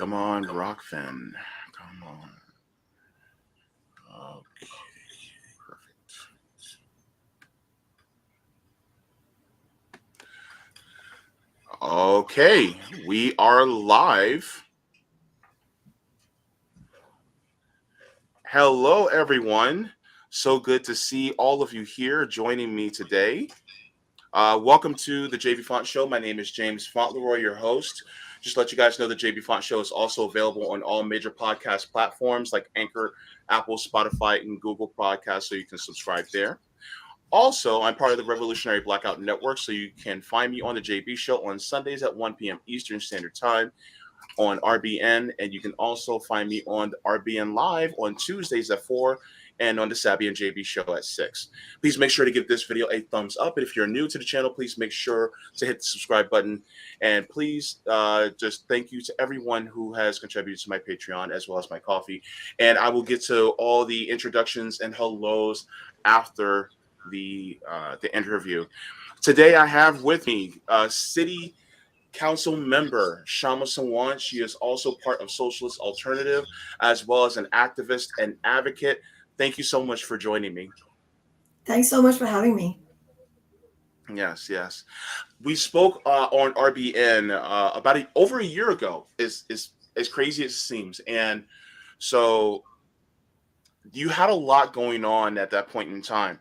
Come on, Rockfin. Come on. Okay, perfect. Okay, we are live. Hello, everyone. So good to see all of you here joining me today. Welcome to the Jaybefaunt Show. My name is James Fauntleroy, your host. Just to let you guys know, the Jaybefaunt Show is also available on all major podcast platforms like Anchor, Apple, Spotify, and Google Podcasts, so you can subscribe there. Also, I'm part of the Revolutionary Blackout Network, so you can find me on the JB Show on Sundays at 1 p.m. Eastern Standard Time on RBN, and you can also find me on the RBN Live on Tuesdays at 4 and on the Sabby and JB Show at 6. Please make sure to give this video a thumbs up, and if you're new to the channel, please make sure to hit the subscribe button, and please just thank you to everyone who has contributed to my Patreon as well as my coffee, and I will get to all the introductions and hellos after the interview. Today I have with me City Council member Kshama Sawant. She is also part of Socialist Alternative, as well as an activist and advocate. Thank you so much for joining me. Thanks so much for having me. Yes. We spoke on RBN about over a year ago. Is as crazy as it seems, and so you had a lot going on at that point in time.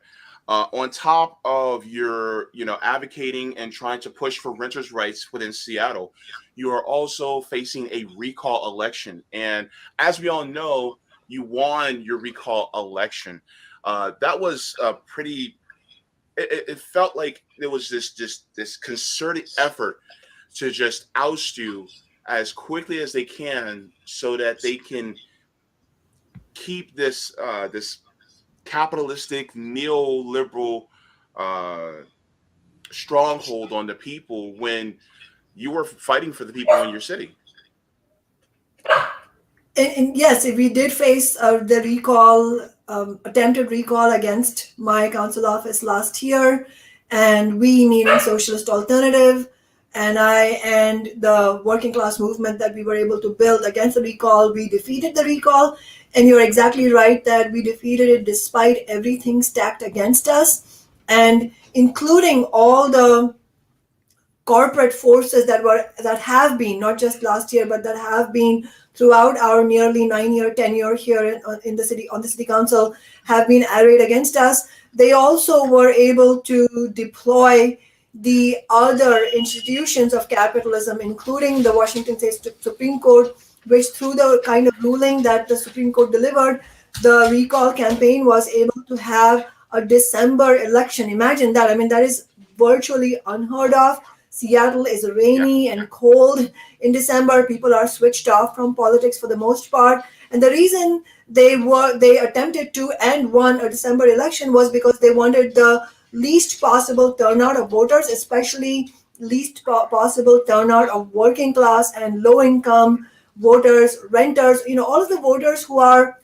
On top of your, advocating and trying to push for renters' rights within Seattle, you are also facing a recall election. And as we all know, you won your recall election. That was pretty. It felt like there was this concerted effort to just oust you as quickly as they can, so that they can keep this capitalistic neoliberal stronghold on the people when you were fighting for the people in your city. And yes, we did face the recall, attempted recall against my council office last year, and we, meaning Socialist Alternative, and I and the working class movement that we were able to build against the recall, we defeated the recall. And you're exactly right that we defeated it despite everything stacked against us, and including all the corporate forces that have been, not just last year, but that have been throughout our nearly 9-year tenure here in the city, on the city council, have been arrayed against us. They also were able to deploy the other institutions of capitalism, including the Washington State Supreme Court, which, through the kind of ruling that the Supreme Court delivered, the recall campaign was able to have a December election. Imagine that. I mean, that is virtually unheard of. Seattle is rainy and cold in December. People are switched off from politics for the most part. And the reason they attempted to and won a December election was because they wanted the least possible turnout of voters, especially least possible turnout of working class and low income voters, renters, all of the voters who are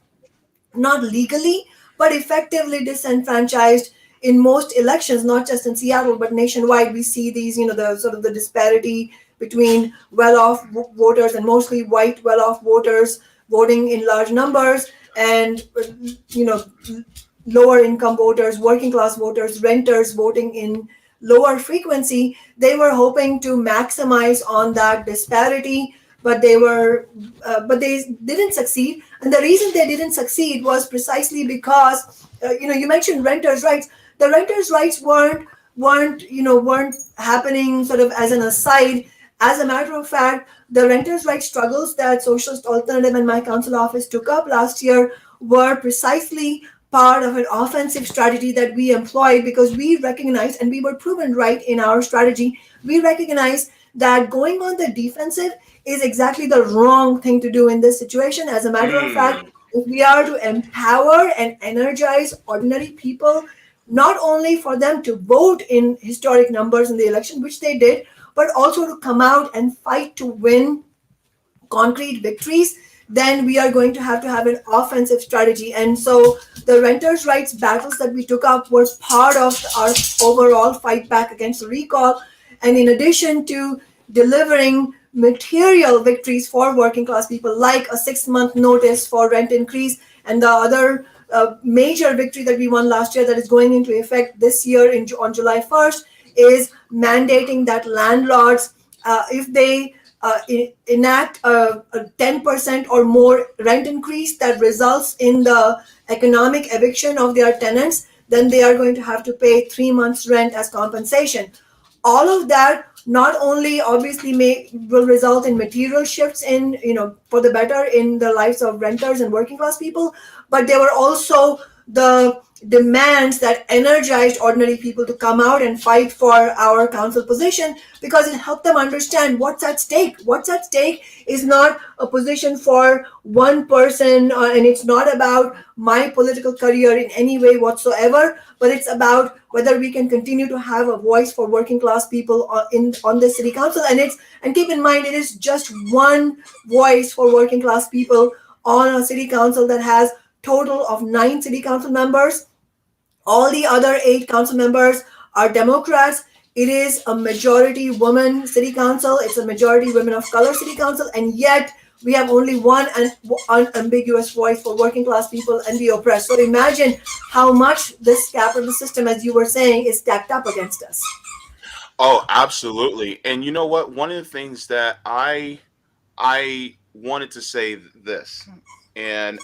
not legally but effectively disenfranchised in most elections, not just in Seattle but nationwide. We see these, the sort of the disparity between well-off voters and mostly white well-off voters voting in large numbers, and lower income voters, working class voters, renters voting in lower frequency. They were hoping to maximize on that disparity, but they didn't succeed. And the reason they didn't succeed was precisely because you mentioned renters' rights. The renters' rights weren't happening sort of as an aside. As a matter of fact, the renters' rights struggles that Socialist Alternative and my council office took up last year were precisely part of an offensive strategy that we employed, because we recognized, and we were proven right in our strategy, we recognized that going on the defensive is exactly the wrong thing to do in this situation. As a matter of fact, if we are to empower and energize ordinary people, not only for them to vote in historic numbers in the election, which they did, but also to come out and fight to win concrete victories, then we are going to have an offensive strategy. And so the renters' rights battles that we took up were part of our overall fight back against the recall. And in addition to delivering material victories for working class people, like a 6 month notice for rent increase, and the other major victory that we won last year that is going into effect this year on July 1st is mandating that landlords, if they enact a 10% or more rent increase that results in the economic eviction of their tenants, then they are going to have to pay 3 months rent as compensation. All of that not only obviously will result in material shifts in, for the better in the lives of renters and working class people, but there were also the demands that energized ordinary people to come out and fight for our council position, because it helped them understand what's at stake. What's at stake is not a position for one person, and it's not about my political career in any way whatsoever, but it's about whether we can continue to have a voice for working class people on the city council. And keep in mind, it is just one voice for working class people on a city council that has total of 9 city council members. All the other 8 council members are Democrats. It is a majority woman city council. It's a majority women of color city council, and yet we have only one unambiguous voice for working class people and the oppressed. So imagine how much this capitalist system, as you were saying, is stacked up against us. Oh, absolutely. And you know what? One of the things that I wanted to say this, and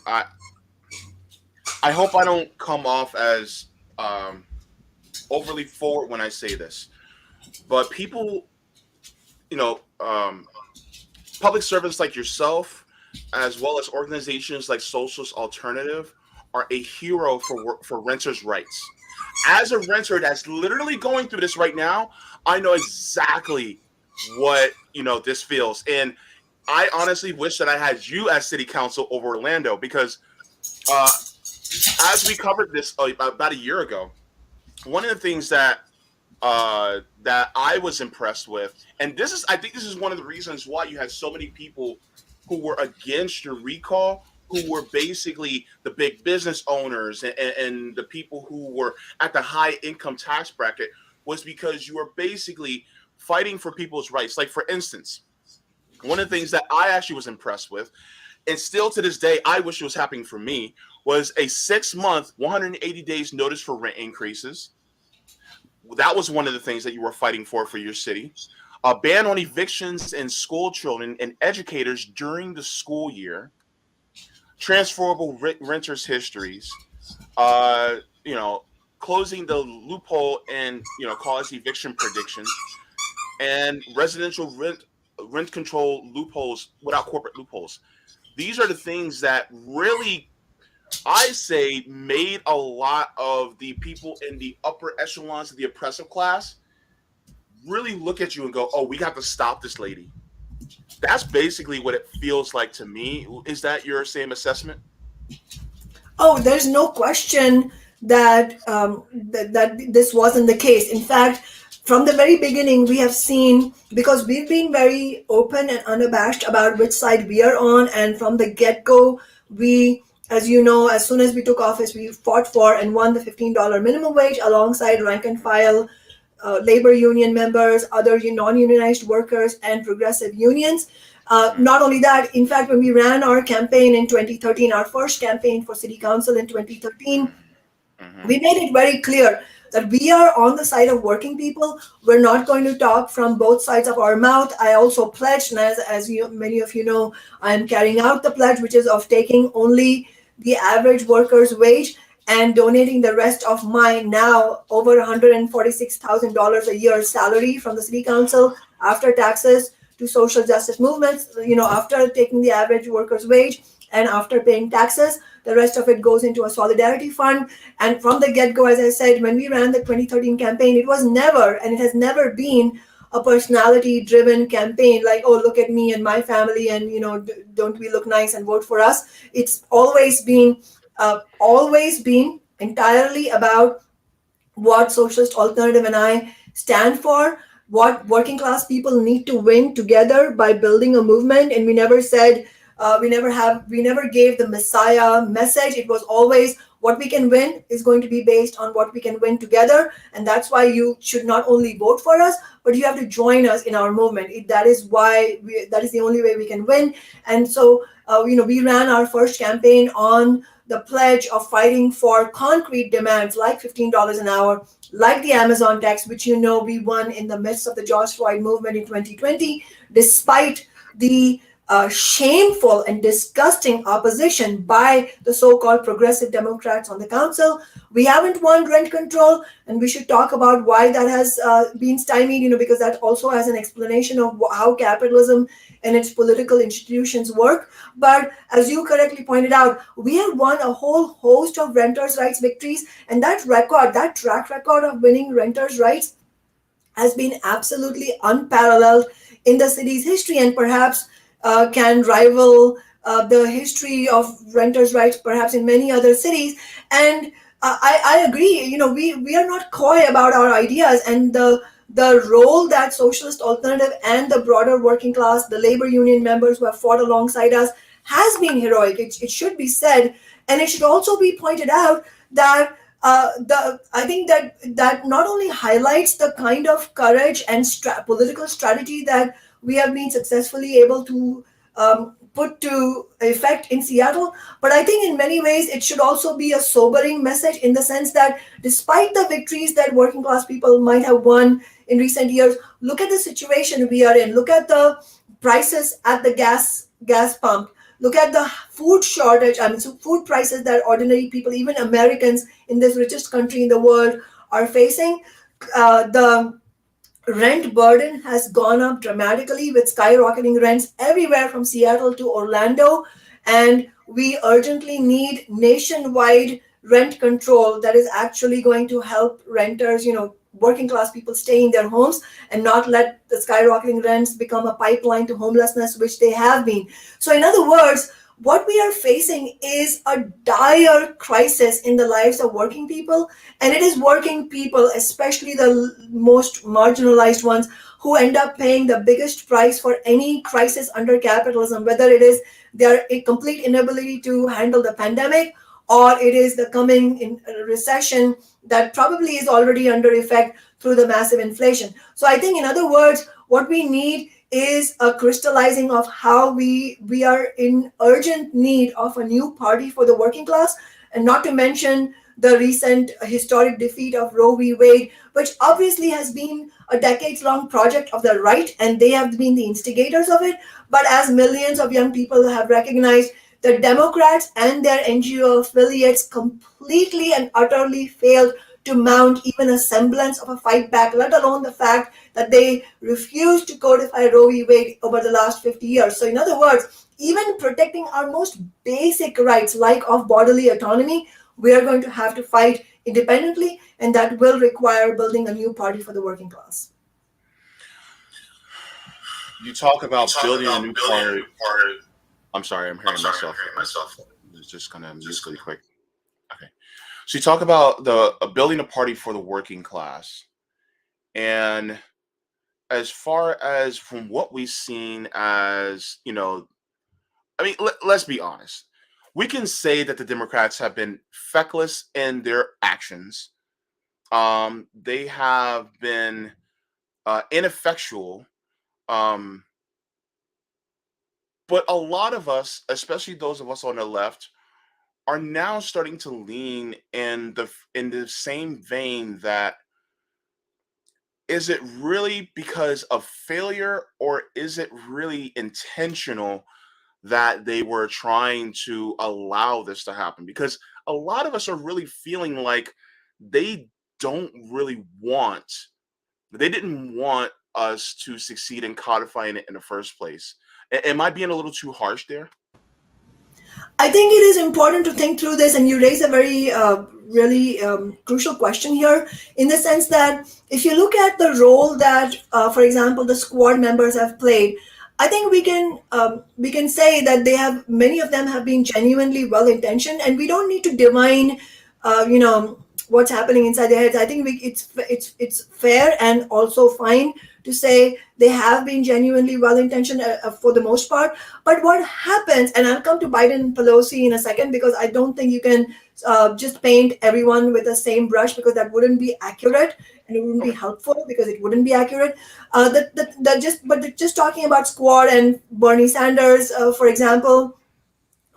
I hope I don't come off as overly forward when I say this, but people, you know, public servants like yourself, as well as organizations like Socialist Alternative, are a hero for renters' rights. As a renter that's literally going through this right now, I know exactly what this feels, and I honestly wish that I had you as city council over Orlando, because uh, as we covered this about a year ago, one of the things that I was impressed with, and I think this is one of the reasons why you had so many people who were against your recall, who were basically the big business owners and the people who were at the high income tax bracket, was because you were basically fighting for people's rights. Like, for instance, one of the things that I actually was impressed with, and still to this day, I wish it was happening for me, was a 6-month, 180 days notice for rent increases. That was one of the things that you were fighting for your city. A ban on evictions and school children and educators during the school year. Transferable renters' histories. Uh, you know, Closing the loophole and cause eviction predictions, and residential rent control loopholes without corporate loopholes. These are the things that really, I say, made a lot of the people in the upper echelons of the oppressive class really look at you and go, "Oh, we got to stop this lady." That's basically what it feels like to me. Is that your same assessment? Oh, there's no question that this wasn't the case. In fact, from the very beginning, we have seen, because we've been very open and unabashed about which side we are on, and from the get-go, we, as you know, as soon as we took office, we fought for and won the $15 minimum wage alongside rank and file labor union members, other non-unionized workers, and progressive unions. Not only that, in fact, when we ran our campaign in 2013, our first campaign for city council in 2013, Mm-hmm. we made it very clear that we are on the side of working people. We're not going to talk from both sides of our mouth. I also pledged, and as many of you know, I am carrying out the pledge, which is of taking only the average worker's wage and donating the rest of my now over $146,000 a year salary from the city council after taxes to social justice movements. After taking the average worker's wage and after paying taxes, the rest of it goes into a solidarity fund. And from the get-go, as I said, when we ran the 2013 campaign, it was never, and it has never been, a personality-driven campaign like, "Oh, look at me and my family, and don't we look nice and vote for us." It's always been entirely about what Socialist Alternative and I stand for, what working class people need to win together by building a movement. And we never said, we never gave the Messiah message. It was always what we can win is going to be based on what we can win together. And that's why you should not only vote for us, but you have to join us in our movement. That is why that is the only way we can win. And so, we ran our first campaign on the pledge of fighting for concrete demands like $15 an hour, like the Amazon tax, which we won in the midst of the George Floyd movement in 2020, despite the shameful and disgusting opposition by the so-called progressive Democrats on the council. We haven't won rent control, and we should talk about why that has been stymied, because that also has an explanation of how capitalism and its political institutions work. But as you correctly pointed out, we have won a whole host of renters' rights victories, and that track record of winning renters' rights has been absolutely unparalleled in the city's history, and perhaps can rival the history of renters' rights perhaps in many other cities. And I agree, we are not coy about our ideas, and the role that Socialist Alternative and the broader working class, the labor union members who have fought alongside us, has been heroic. It should be said, and it should also be pointed out that I think that not only highlights the kind of courage and political strategy that we have been successfully able to put to effect in Seattle, but I think in many ways it should also be a sobering message, in the sense that despite the victories that working class people might have won in recent years, look at the situation we are in. Look at the prices at the gas pump. Look at the food shortage. So food prices that ordinary people, even Americans in this richest country in the world, are facing. The rent burden has gone up dramatically, with skyrocketing rents everywhere from Seattle to Orlando. And we urgently need nationwide rent control that is actually going to help renters, working class people, stay in their homes and not let the skyrocketing rents become a pipeline to homelessness, which they have been. So, in other words, what we are facing is a dire crisis in the lives of working people, and it is working people, especially the most marginalized ones, who end up paying the biggest price for any crisis under capitalism, whether it is their complete inability to handle the pandemic, or it is the coming recession that probably is already under effect through the massive inflation. So I think, in other words, what we need is a crystallizing of how we are in urgent need of a new party for the working class, and not to mention the recent historic defeat of Roe v. Wade, which obviously has been a decades-long project of the right, and they have been the instigators of it. But as millions of young people have recognized, the Democrats and their NGO affiliates completely and utterly failed to mount even a semblance of a fight back, let alone the fact that they refused to codify Roe v. Wade over the last 50 years. So, in other words, even protecting our most basic rights, like of bodily autonomy, we are going to have to fight independently, and that will require building a new party for the working class. You talk about building a new party. I'm sorry, I'm hearing myself. Just gonna mute really quick. Okay. So you talk about the building a party for the working class, and as far as from what we've seen, as let's be honest. We can say that the Democrats have been feckless in their actions. They have been ineffectual. But a lot of us, especially those of us on the left, are now starting to lean in the same vein that, is it really because of failure, or is it really intentional that they were trying to allow this to happen? Because a lot of us are really feeling like they don't really they didn't want us to succeed in codifying it in the first place. Am I being a little too harsh there? I think it is important to think through this, and you raise a very, really crucial question here, in the sense that if you look at the role that, for example, the squad members have played, I think we can say that many of them have been genuinely well intentioned, and we don't need to divine, what's happening inside their heads. I think it's fair and also fine to say they have been genuinely well intentioned for the most part. But what happens, and I'll come to Biden and Pelosi in a second, because I don't think you can just paint everyone with the same brush, because that wouldn't be accurate and it wouldn't be Okay. helpful, because it wouldn't be accurate. Just talking about Squad and Bernie Sanders, for example,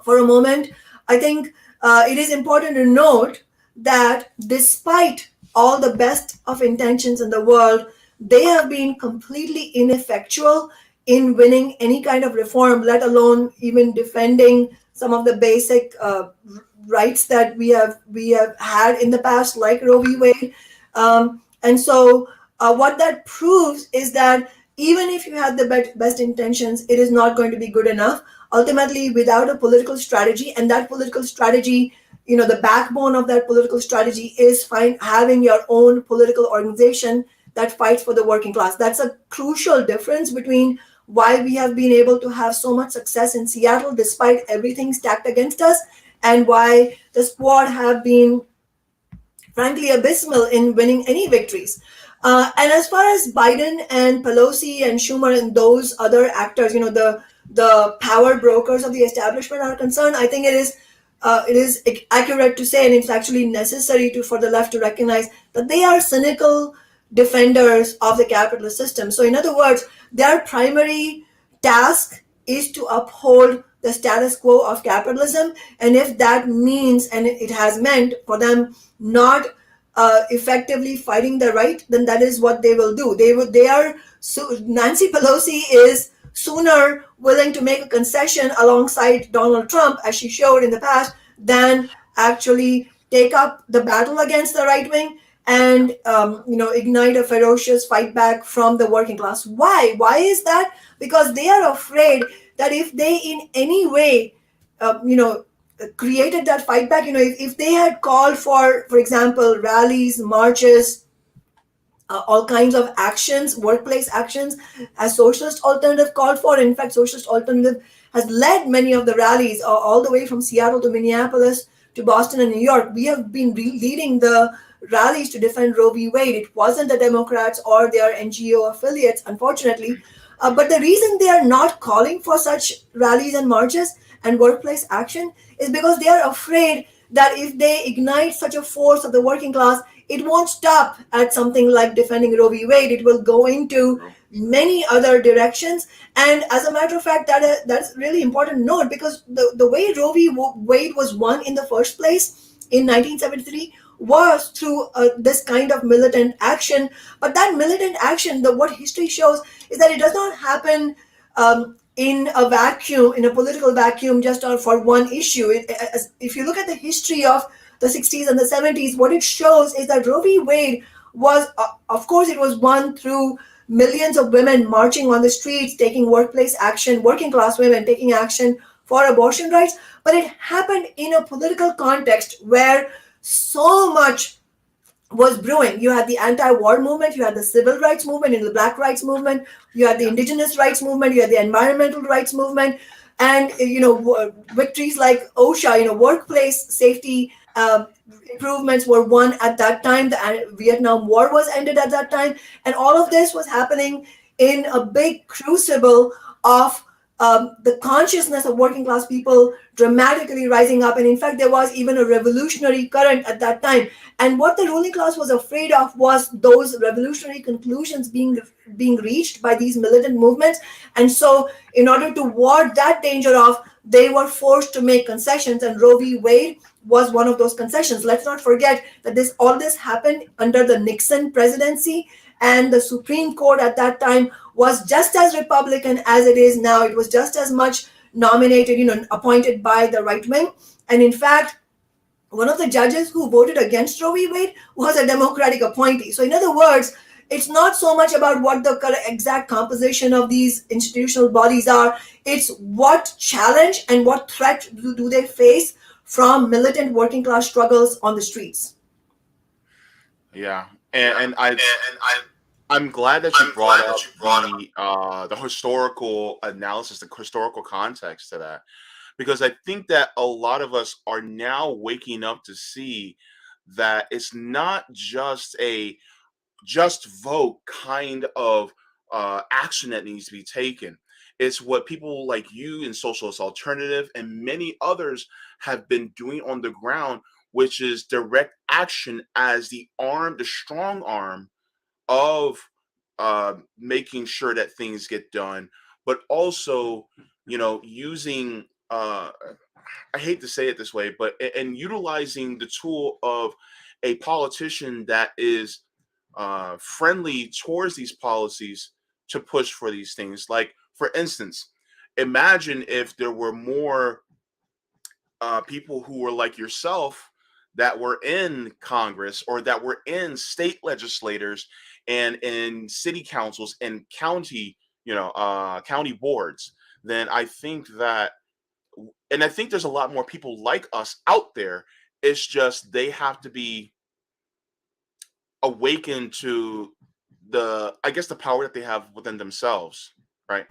for a moment, I think it is important to note that despite all the best of intentions in the world, they have been completely ineffectual in winning any kind of reform, let alone even defending some of the basic rights that we have had in the past, like Roe v. Wade. And so, what that proves is that even if you had the best intentions, it is not going to be good enough. Ultimately, without a political strategy, and that political strategy, the backbone of that political strategy is having your own political organization that fights for the working class. That's a crucial difference between why we have been able to have so much success in Seattle despite everything stacked against us, and why the Squad have been frankly abysmal in winning any victories. And as far as Biden and Pelosi and Schumer and those other actors, the power brokers of the establishment are concerned, I think it is accurate to say, and it's actually necessary for the left to recognize that they are cynical defenders of the capitalist system. So, in other words, their primary task is to uphold the status quo of capitalism, and if that means, and it has meant for them, not effectively fighting the right, then that is what they will do. They are, so Nancy Pelosi is sooner willing to make a concession alongside Donald Trump, as she showed in the past, than actually take up the battle against the right wing and ignite a ferocious fight back from the working class. Why is that? Because they are afraid that if they in any way created that fight back, if they had called for example, rallies, marches, all kinds of actions, workplace actions, as Socialist Alternative called for. In fact, Socialist Alternative has led many of the rallies, all the way from Seattle to Minneapolis to Boston and New York. We have been leading the rallies to defend Roe v. Wade. It wasn't the Democrats or their NGO affiliates, unfortunately. But the reason they are not calling for such rallies and marches and workplace action is because they are afraid that if they ignite such a force of the working class, it won't stop at something like defending Roe v. Wade. It will go into True. many other directions. And as a matter of fact, that's really important to note, because the way Roe v. Wade was won in the first place in 1973 was through this kind of militant action. But that militant action, what history shows is that it does not happen in a vacuum, in a political vacuum, just for one issue. If you look at the history of the 60s and the 70s, what it shows is that Roe v. Wade was, of course, it was won through millions of women marching on the streets, taking workplace action, working class women taking action for abortion rights. But it happened in a political context where so much was brewing. You had the anti-war movement, you had the civil rights movement, the black rights movement, you had the Yeah. indigenous rights movement, you had the environmental rights movement, and victories like OSHA, workplace safety improvements were won at that time. The Vietnam War was ended at that time, and all of this was happening in a big crucible of the consciousness of working class people dramatically rising up. And in fact, there was even a revolutionary current at that time. And what the ruling class was afraid of was those revolutionary conclusions being reached by these militant movements. And so, in order to ward that danger off, they were forced to make concessions, and Roe v. Wade was one of those concessions. Let's not forget that all this happened under the Nixon presidency, and the Supreme Court at that time was just as Republican as it is now. It was just as much nominated, appointed by the right wing. And in fact, one of the judges who voted against Roe v. Wade was a Democratic appointee. So, in other words, it's not so much about what the exact composition of these institutional bodies are. It's what challenge and what threat do they face from militant working class struggles on the streets. Yeah. I'm glad that you brought up the historical analysis, the historical context to that, because I think that a lot of us are now waking up to see that it's not just a just vote kind of action that needs to be taken. It's what people like you in Socialist Alternative and many others have been doing on the ground, which is direct action as the arm, the strong arm of making sure that things get done, but also, using. I hate to say it this way, but and utilizing the tool of a politician that is friendly towards these policies to push for these things. Like, for instance, imagine if there were more people who were like yourself that were in Congress or that were in state legislators and in city councils and county, county boards. Then I think that, and I think there's a lot more people like us out there. It's just they have to be awakened to I guess, the power that they have within themselves, right?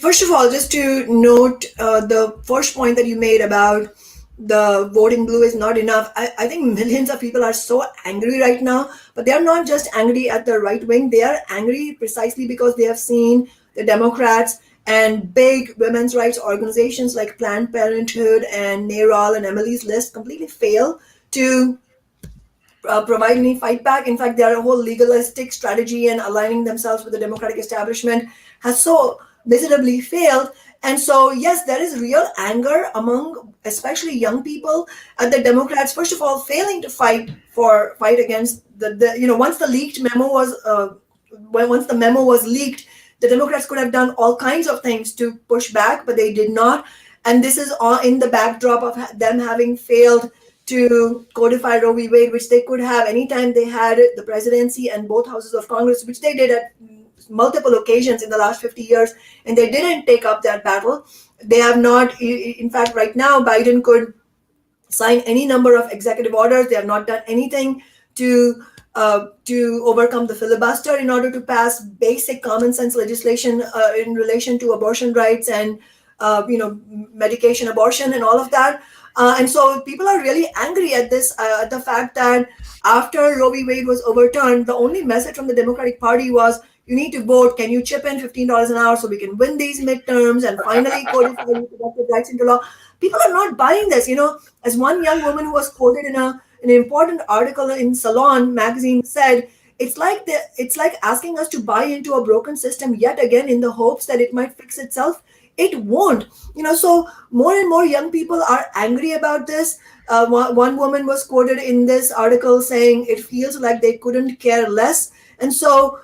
First of all, just to note the first point that you made about the voting blue is not enough. I think millions of people are so angry right now, but they are not just angry at the right wing. They are angry precisely because they have seen the Democrats and big women's rights organizations like Planned Parenthood and NARAL and Emily's List completely fail to provide any fight back. In fact, their whole legalistic strategy and aligning themselves with the Democratic establishment has so miserably failed. And so, yes, there is real anger among especially young people at the Democrats. First of all, failing to fight against once the leaked memo was once the memo was leaked, the Democrats could have done all kinds of things to push back, but they did not. And this is all in the backdrop of them having failed to codify Roe v. Wade, which they could have anytime they had the presidency and both houses of Congress, which they did at multiple occasions in the last 50 years, and they didn't take up that battle. They have not. In fact, right now, Biden could sign any number of executive orders. They have not done anything to overcome the filibuster in order to pass basic common sense legislation in relation to abortion rights and medication abortion and all of that. And so people are really angry at the fact that after Roe v. Wade was overturned, the only message from the Democratic Party was, you need to vote. Can you chip in $15 an hour so we can win these midterms and finally codify reproductive rights into law? People are not buying this. As one young woman who was quoted in an important article in Salon magazine said, it's like asking us to buy into a broken system yet again in the hopes that it might fix itself. It won't. So more and more young people are angry about this. One woman was quoted in this article saying it feels like they couldn't care less. And so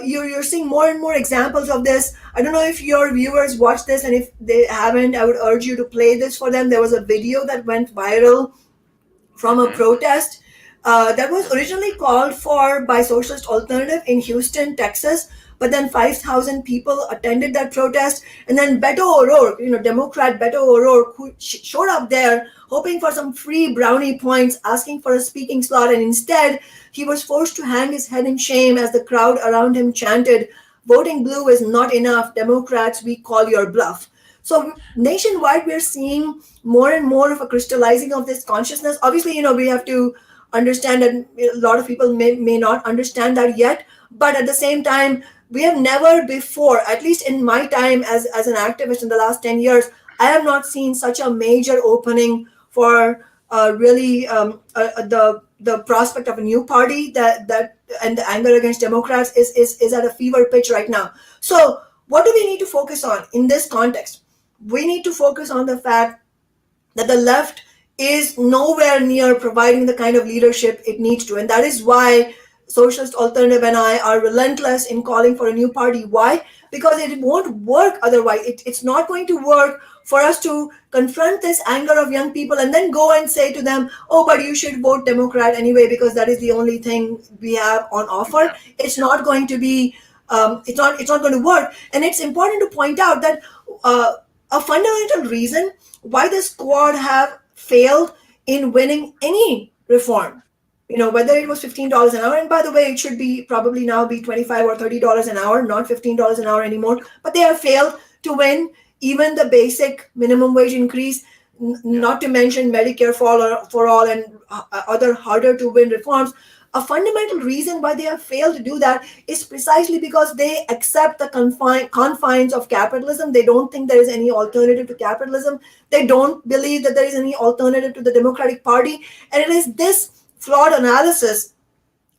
you're seeing more and more examples of this. I don't know if your viewers watch this, and if they haven't, I would urge you to play this for them. There was a video that went viral from a protest that was originally called for by Socialist Alternative in Houston, Texas. But then 5,000 people attended that protest. And then Beto O'Rourke, Democrat Beto O'Rourke, who showed up there hoping for some free brownie points, asking for a speaking slot. And instead, he was forced to hang his head in shame as the crowd around him chanted, "Voting blue is not enough. Democrats, we call your bluff." So nationwide, we're seeing more and more of a crystallizing of this consciousness. Obviously, we have to understand that a lot of people may not understand that yet. But at the same time, we have never before, at least in my time as an activist in the last 10 years, I have not seen such a major opening for really the prospect of a new party that and the anger against Democrats is at a fever pitch right now. So what do we need to focus on in this context? We need to focus on the fact that the left is nowhere near providing the kind of leadership it needs to. And that is why Socialist Alternative and I are relentless in calling for a new party. Why? Because it won't work otherwise. It's not going to work for us to confront this anger of young people and then go and say to them, oh, but you should vote Democrat anyway because that is the only thing we have on offer. It's not going to be, it's not going to work. And it's important to point out that a fundamental reason why the squad have failed in winning any reform, whether it was $15 an hour, and by the way, it should be probably now be $25 or $30 an hour, not $15 an hour anymore, but they have failed to win even the basic minimum wage increase. Yeah. not to mention Medicare for all and other harder to win reforms. A fundamental reason why they have failed to do that is precisely because they accept the confines of capitalism. They don't think there is any alternative to capitalism. They don't believe that there is any alternative to the Democratic Party. And it is this flawed analysis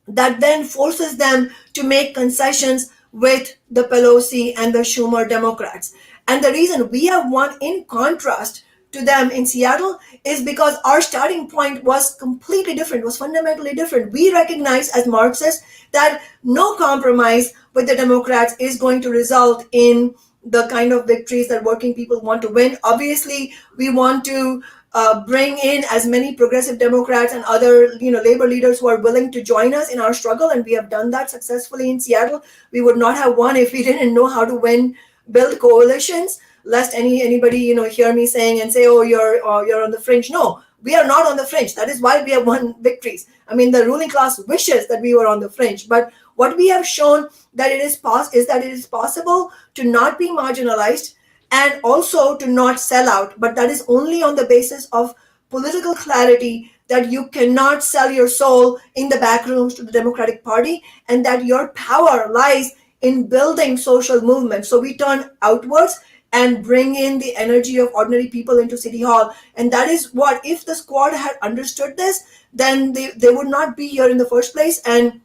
that then forces them to make concessions with the Pelosi and the Schumer Democrats. And the reason we have won in contrast to them in Seattle is because our starting point was completely different, was fundamentally different. We recognize as Marxists that no compromise with the Democrats is going to result in the kind of victories that working people want to win. Obviously, we want to bring in as many progressive Democrats and other, labor leaders who are willing to join us in our struggle, and we have done that successfully in Seattle. We would not have won if we didn't know how to build coalitions. Lest anybody hear me saying and say, "Oh, you're on the fringe." No, we are not on the fringe. That is why we have won victories. I mean, the ruling class wishes that we were on the fringe, but what we have shown that is that it is possible to not be marginalized and also to not sell out. But that is only on the basis of political clarity, that you cannot sell your soul in the back rooms to the Democratic Party, and that your power lies in building social movements. So we turn outwards and bring in the energy of ordinary people into City Hall. And that is what, if the squad had understood this, then they would not be here in the first place. And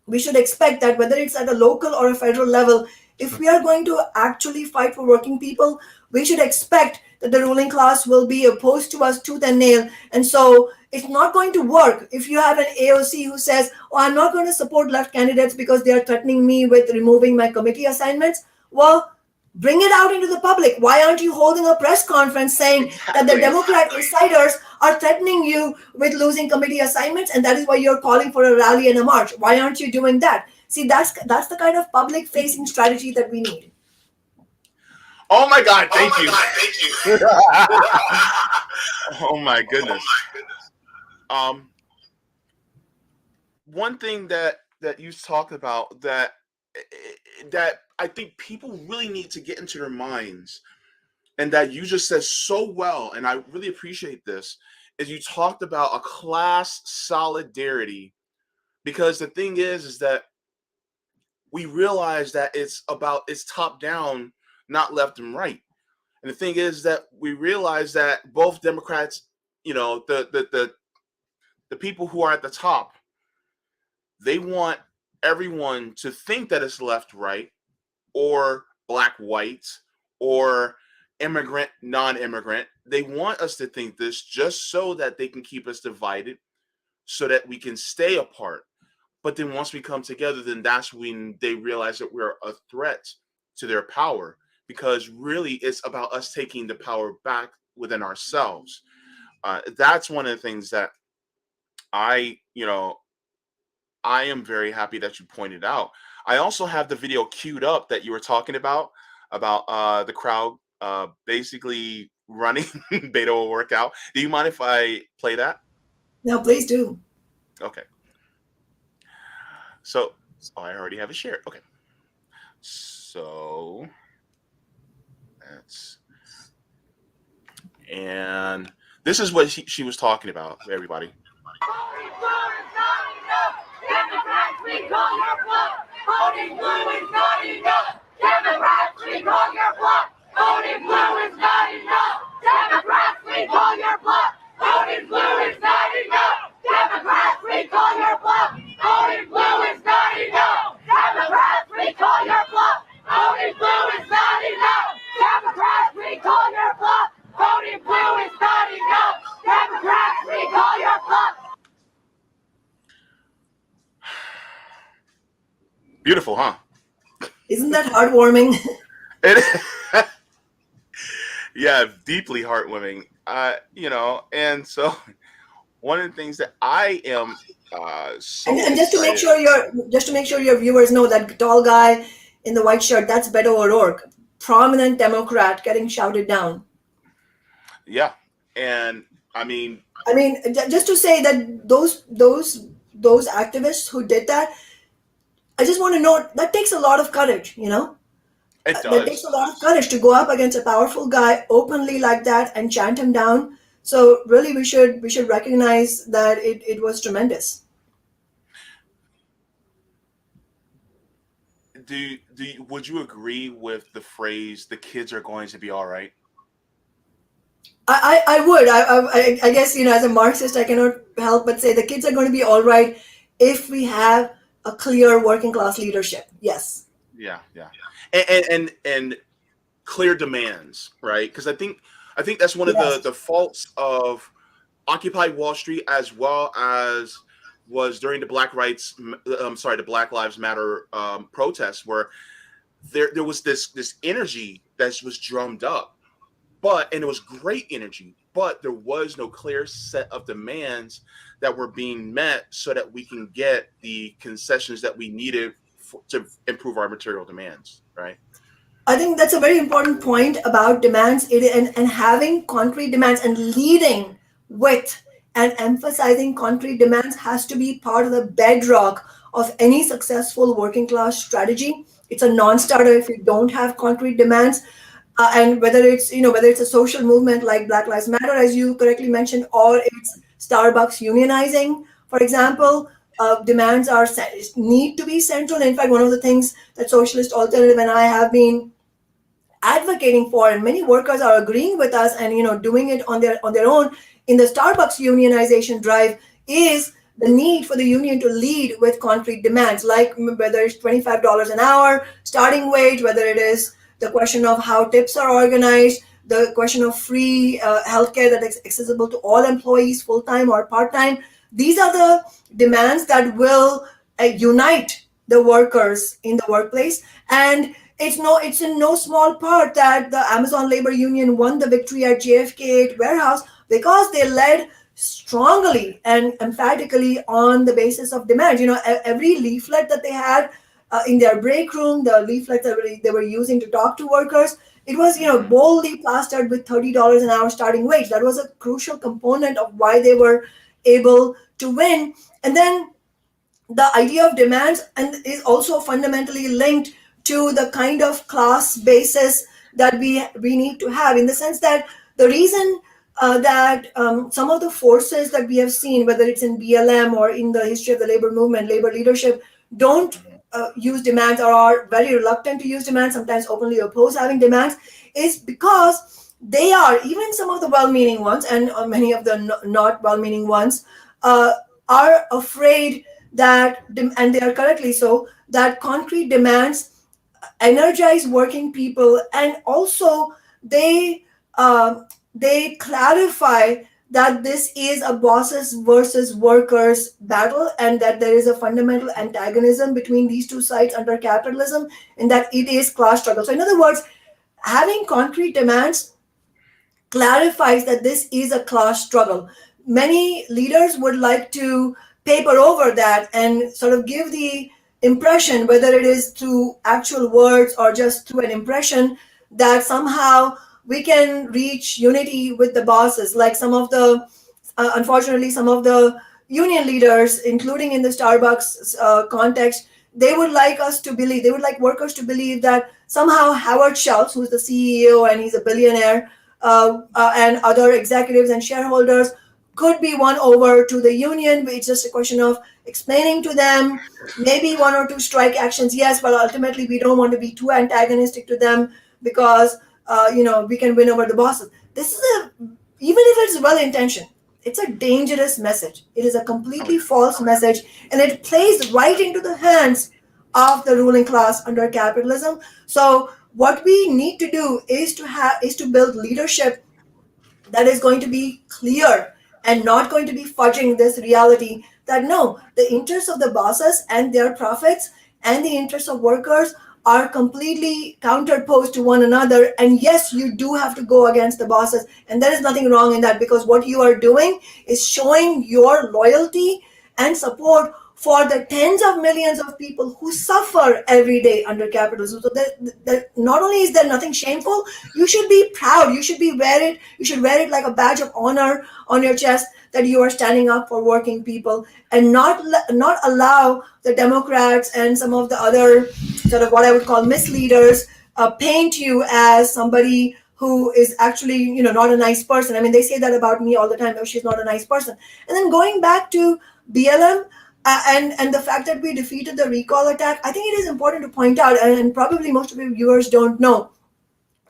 we should expect that whether it's at a local or a federal level, if we are going to actually fight for working people, we should expect that the ruling class will be opposed to us tooth and nail. And so it's not going to work if you have an AOC who says, "Oh, I'm not going to support left candidates because they are threatening me with removing my committee assignments." Well, bring it out into the public. Why aren't you holding a press conference saying that the Democrat insiders are threatening you with losing committee assignments, and that is why you're calling for a rally and a march? Why aren't you doing that? See, that's the kind of public facing strategy that we need. Oh my God! Thank you. Thank you. Oh my goodness. Um, One thing that you talked about that I think people really need to get into their minds, and that you just said so well, and I really appreciate this, is you talked about a class solidarity. Because the thing is that we realize that it's top down, not left and right. And the thing is that we realize that both Democrats, the people who are at the top, they want everyone to think that it's left right, or black white, or immigrant non-immigrant. They want us to think this just so that they can keep us divided, so that we can stay apart. But then once we come together, then that's when they realize that we're a threat to their power, because really it's about us taking the power back within ourselves. That's one of the things that I, you know, I am very happy that you pointed out. I also have the video queued up that you were talking about the crowd basically running beta will work out. Do you mind if I play that? Now, please do. Okay. So, oh, I already have it shared. Okay. So that's, and this is what she was talking about, everybody. Voting blue is not enough. Democrats, we call your bluff. Voting blue is not enough. Democrats, we call your bluff. Voting blue is not enough. Democrats, we call your bluff. Voting blue is not enough. Democrats, we call your bluff. Voting blue is not enough. Democrats, we call your bluff. Voting blue is not enough. Democrats, we call your bluff. Voting blue is not enough. Democrats, we call your bluff. Beautiful, huh? Isn't that heartwarming? It, yeah, deeply heartwarming. And so one of the things that I am so And just to make excited. sure your viewers know, that tall guy in the white shirt, that's Beto O'Rourke, prominent Democrat getting shouted down. Yeah, and I mean, I mean, just to say that those activists who did that, I just want to note that takes a lot of courage. It That takes a does. lot of courage to go up against a powerful guy openly like that and chant him down. So really, we should recognize that it was tremendous. Would you agree with the phrase "the kids are going to be all right"? I would. I guess, as a Marxist, I cannot help but say the kids are going to be all right if we have a clear working class leadership. Yes. Yeah, yeah, and clear demands, right? Because I think that's one of the Yes. the faults of Occupy Wall Street, as well as was during the Black Lives Matter protests, where there was this energy that was drummed up, and it was great energy, but there was no clear set of demands that were being met so that we can get the concessions that we needed to improve our material demands, right? I think that's a very important point about demands, and having concrete demands and leading with and emphasizing concrete demands has to be part of the bedrock of any successful working class strategy. It's a non-starter if you don't have concrete demands. And whether it's a social movement like Black Lives Matter, as you correctly mentioned, or it's Starbucks unionizing, for example, demands need to be central. In fact, one of the things that Socialist Alternative and I have been advocating for, and many workers are agreeing with us and doing it on their own in the Starbucks unionization drive, is the need for the union to lead with concrete demands, like whether it's $25 an hour starting wage, whether it is the question of how tips are organized, the question of free healthcare that is accessible to all employees, full-time or part-time. These are the demands that will unite the workers in the workplace. And it's in no small part that the Amazon labor union won the victory at JFK warehouse, because they led strongly and emphatically on the basis of demand. Every leaflet that they had in their break room, the leaflets that they were using to talk to workers, it was Hmm. boldly plastered with $30 an hour starting wage. That was a crucial component of why they were able to win. And then the idea of demands and is also fundamentally linked to the kind of class basis that we need to have, in the sense that the reason that some of the forces that we have seen, whether it's in BLM or in the history of the labor movement, labor leadership, don't Hmm. use demands, or are very reluctant to use demands, sometimes openly oppose having demands, is because they are, even some of the well-meaning ones and many of the not well-meaning ones, uh, are afraid that, and they are correctly so, that concrete demands energize working people, and also they they clarify that this is a bosses versus workers battle, and that there is a fundamental antagonism between these two sides under capitalism, and that it is class struggle. So in other words, having concrete demands clarifies that this is a class struggle. Many leaders would like to paper over that and sort of give the impression, whether it is through actual words or just through an impression, that somehow we can reach unity with the bosses. Like unfortunately, some of the union leaders, including in the Starbucks context, they would like workers to believe that somehow Howard Schultz, who's the CEO and he's a billionaire, and other executives and shareholders, could be won over to the union. It's just a question of explaining to them, maybe one or two strike actions, yes, but ultimately we don't want to be too antagonistic to them, because we can win over the bosses. This is even if it's well intentioned, it's a dangerous message. It is a Oh completely yeah. false message, and it plays right into the hands of the ruling class under capitalism. So what we need to do is to build leadership that is going to be clear and not going to be fudging this reality, that no, the interests of the bosses and their profits and the interests of workers are completely counterposed to one another. And yes, you do have to go against the bosses, and there is nothing wrong in that, because what you are doing is showing your loyalty and support for the tens of millions of people who suffer every day under capitalism. So that not only is there nothing shameful, you should be proud. You should wear it like a badge of honor on your chest, that you are standing up for working people, and not allow the Democrats and some of the other sort of what I would call misleaders paint you as somebody who is actually, not a nice person. I mean, they say that about me all the time. Oh, she's not a nice person. And then going back to BLM, and the fact that we defeated the recall attack, I think it is important to point out, and probably most of your viewers don't know,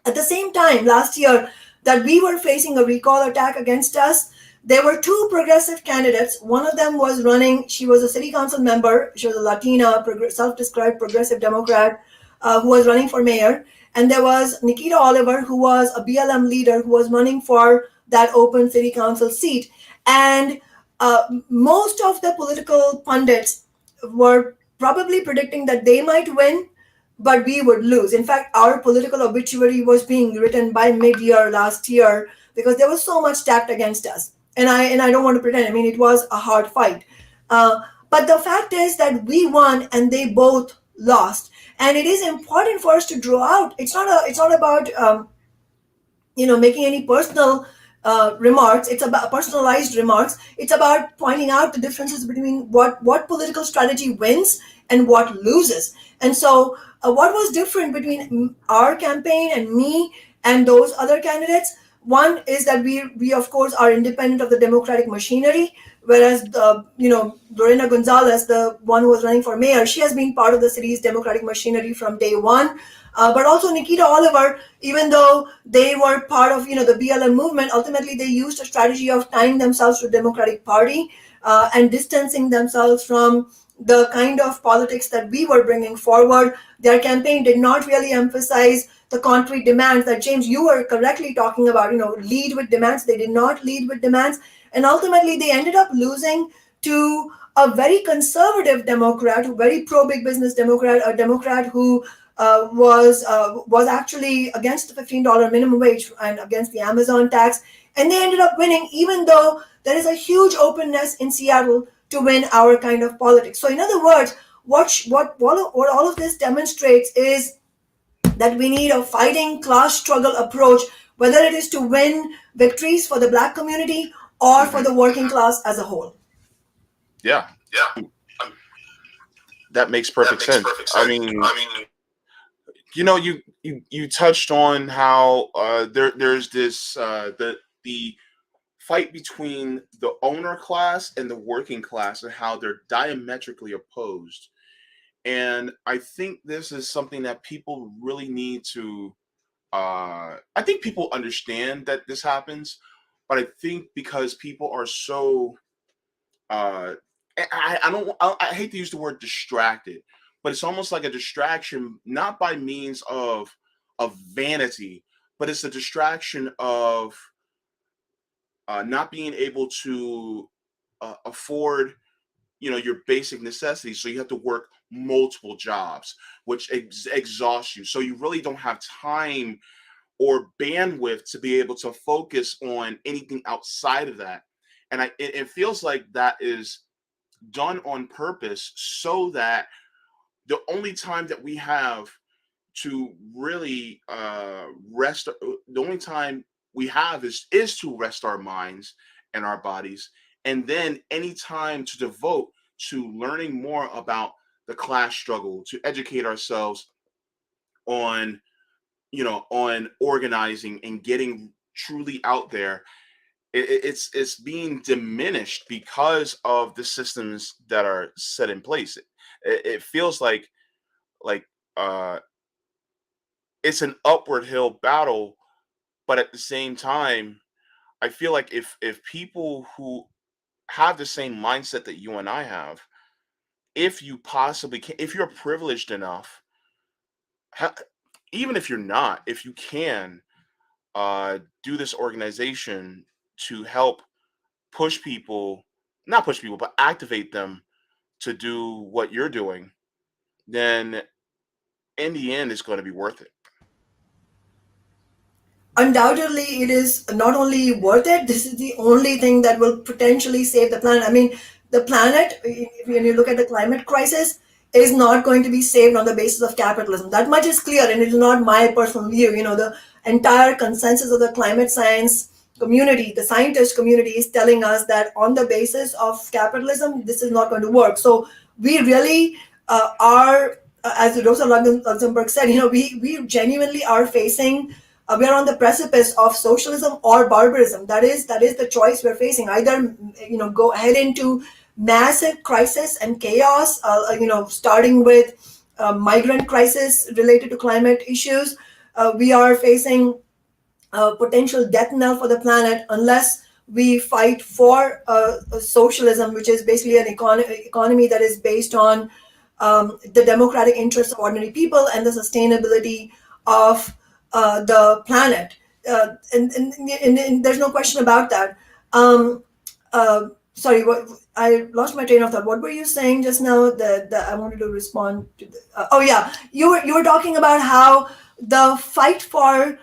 at the same time last year that we were facing a recall attack against us, there were two progressive candidates. One of them was running, she was a city council member, she was a Latina, self-described progressive Democrat, who was running for mayor. And there was Nikita Oliver, who was a BLM leader, who was running for that open city council seat. And most of the political pundits were probably predicting that they might win, but we would lose. In fact, our political obituary was being written by mid-year last year because there was so much stacked against us. And I don't want to pretend. I mean, it was a hard fight. But the fact is that we won and they both lost. And it is important for us to draw out. It's not about making any personal remarks. It's about personalized remarks. It's about pointing out the differences between what political strategy wins and what loses. And so what was different between our campaign and me and those other candidates? One is that we of course are independent of the democratic machinery, whereas Lorena Gonzalez, the one who was running for mayor, she has been part of the city's democratic machinery from day one. But also Nikita Oliver, even though they were part of the BLM movement, ultimately they used a strategy of tying themselves to the Democratic Party and distancing themselves from the kind of politics that we were bringing forward. Their campaign did not really emphasize the concrete demands that, James, you were correctly talking about, lead with demands. They did not lead with demands. And ultimately, they ended up losing to a very conservative Democrat, a very pro-big business Democrat, a Democrat who was actually against the $15 minimum wage and against the Amazon tax. And they ended up winning, even though there is a huge openness in Seattle to win our kind of politics. So in other words, what all of this demonstrates is that we need a fighting class struggle approach, whether it is to win victories for the Black community or for the working class as a whole. Yeah, that makes perfect sense. I mean, you touched on how there's this the fight between the owner class and the working class and how they're diametrically opposed. And I think this is something that people really need to I think people understand that this happens, but I think because people are so I hate to use the word distracted, but it's almost like a distraction, not by means of vanity, but it's a distraction of not being able to afford your basic necessities, so you have to work multiple jobs, which exhausts you, so you really don't have time or bandwidth to be able to focus on anything outside of that. And it feels like that is done on purpose, so that the only time that we have to really rest, the only time we have is to rest our minds and our bodies, and then any time to devote to learning more about the class struggle, to educate ourselves on on organizing and getting truly out there. It's being diminished because of the systems that are set in place. It feels like uh it's an upward hill battle, but at the same time I feel like if people who have the same mindset that you and I have, if you possibly can, if you're privileged enough, ha- even if you're not, if you can do this organization to help push people, not push people, but activate them to do what you're doing, then in the end, it's going to be worth it. Undoubtedly, it is not only worth it, this is the only thing that will potentially save the planet. I mean, the planet, when you look at the climate crisis, is not going to be saved on the basis of capitalism. That much is clear, and it is not my personal view. The entire consensus of the climate science community, the scientist community, is telling us that on the basis of capitalism, this is not going to work. So we really are as Rosa Luxemburg said, we genuinely are facing. We are on the precipice of socialism or barbarism. That is the choice we're facing. Either go ahead into massive crisis and chaos. Starting with migrant crisis related to climate issues. We are facing potential death knell for the planet unless we fight for socialism, which is basically an economy that is based on the democratic interests of ordinary people and the sustainability of the planet. And there's no question about that. Sorry, I lost my train of thought. What were you saying just now? That I wanted to respond to. Oh yeah, you were talking about how the fight for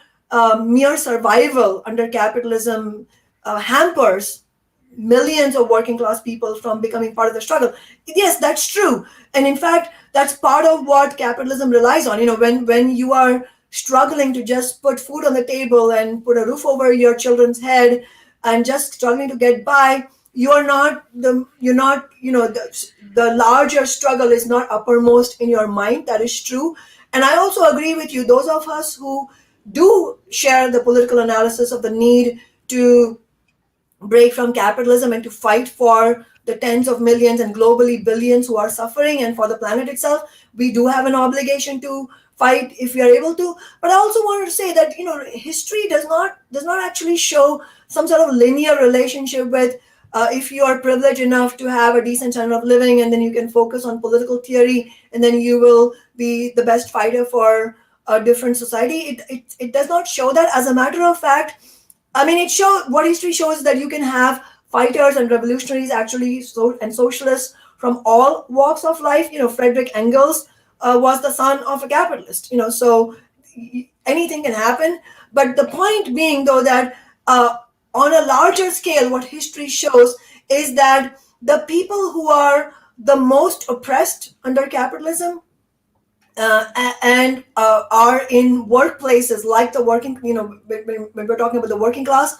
mere survival under capitalism hampers millions of working class people from becoming part of the struggle. Yes, that's true. And in fact, that's part of what capitalism relies on. When you are struggling to just put food on the table and put a roof over your children's head and just struggling to get by, the larger struggle is not uppermost in your mind. That is true. And I also agree with you, those of us who do share the political analysis of the need to break from capitalism and to fight for the tens of millions and globally billions who are suffering and for the planet itself, we do have an obligation to fight if we are able to. But I also wanted to say that history does not actually show some sort of linear relationship with if you are privileged enough to have a decent standard of living and then you can focus on political theory and then you will be the best fighter for a different society. It does not show that. As a matter of fact, I mean, what history shows is that you can have fighters and revolutionaries actually and socialists from all walks of life. Frederick Engels was the son of a capitalist. So anything can happen. But the point being, though, that on a larger scale, what history shows is that the people who are the most oppressed under capitalism and are in workplaces like the working, when we're talking about the working class,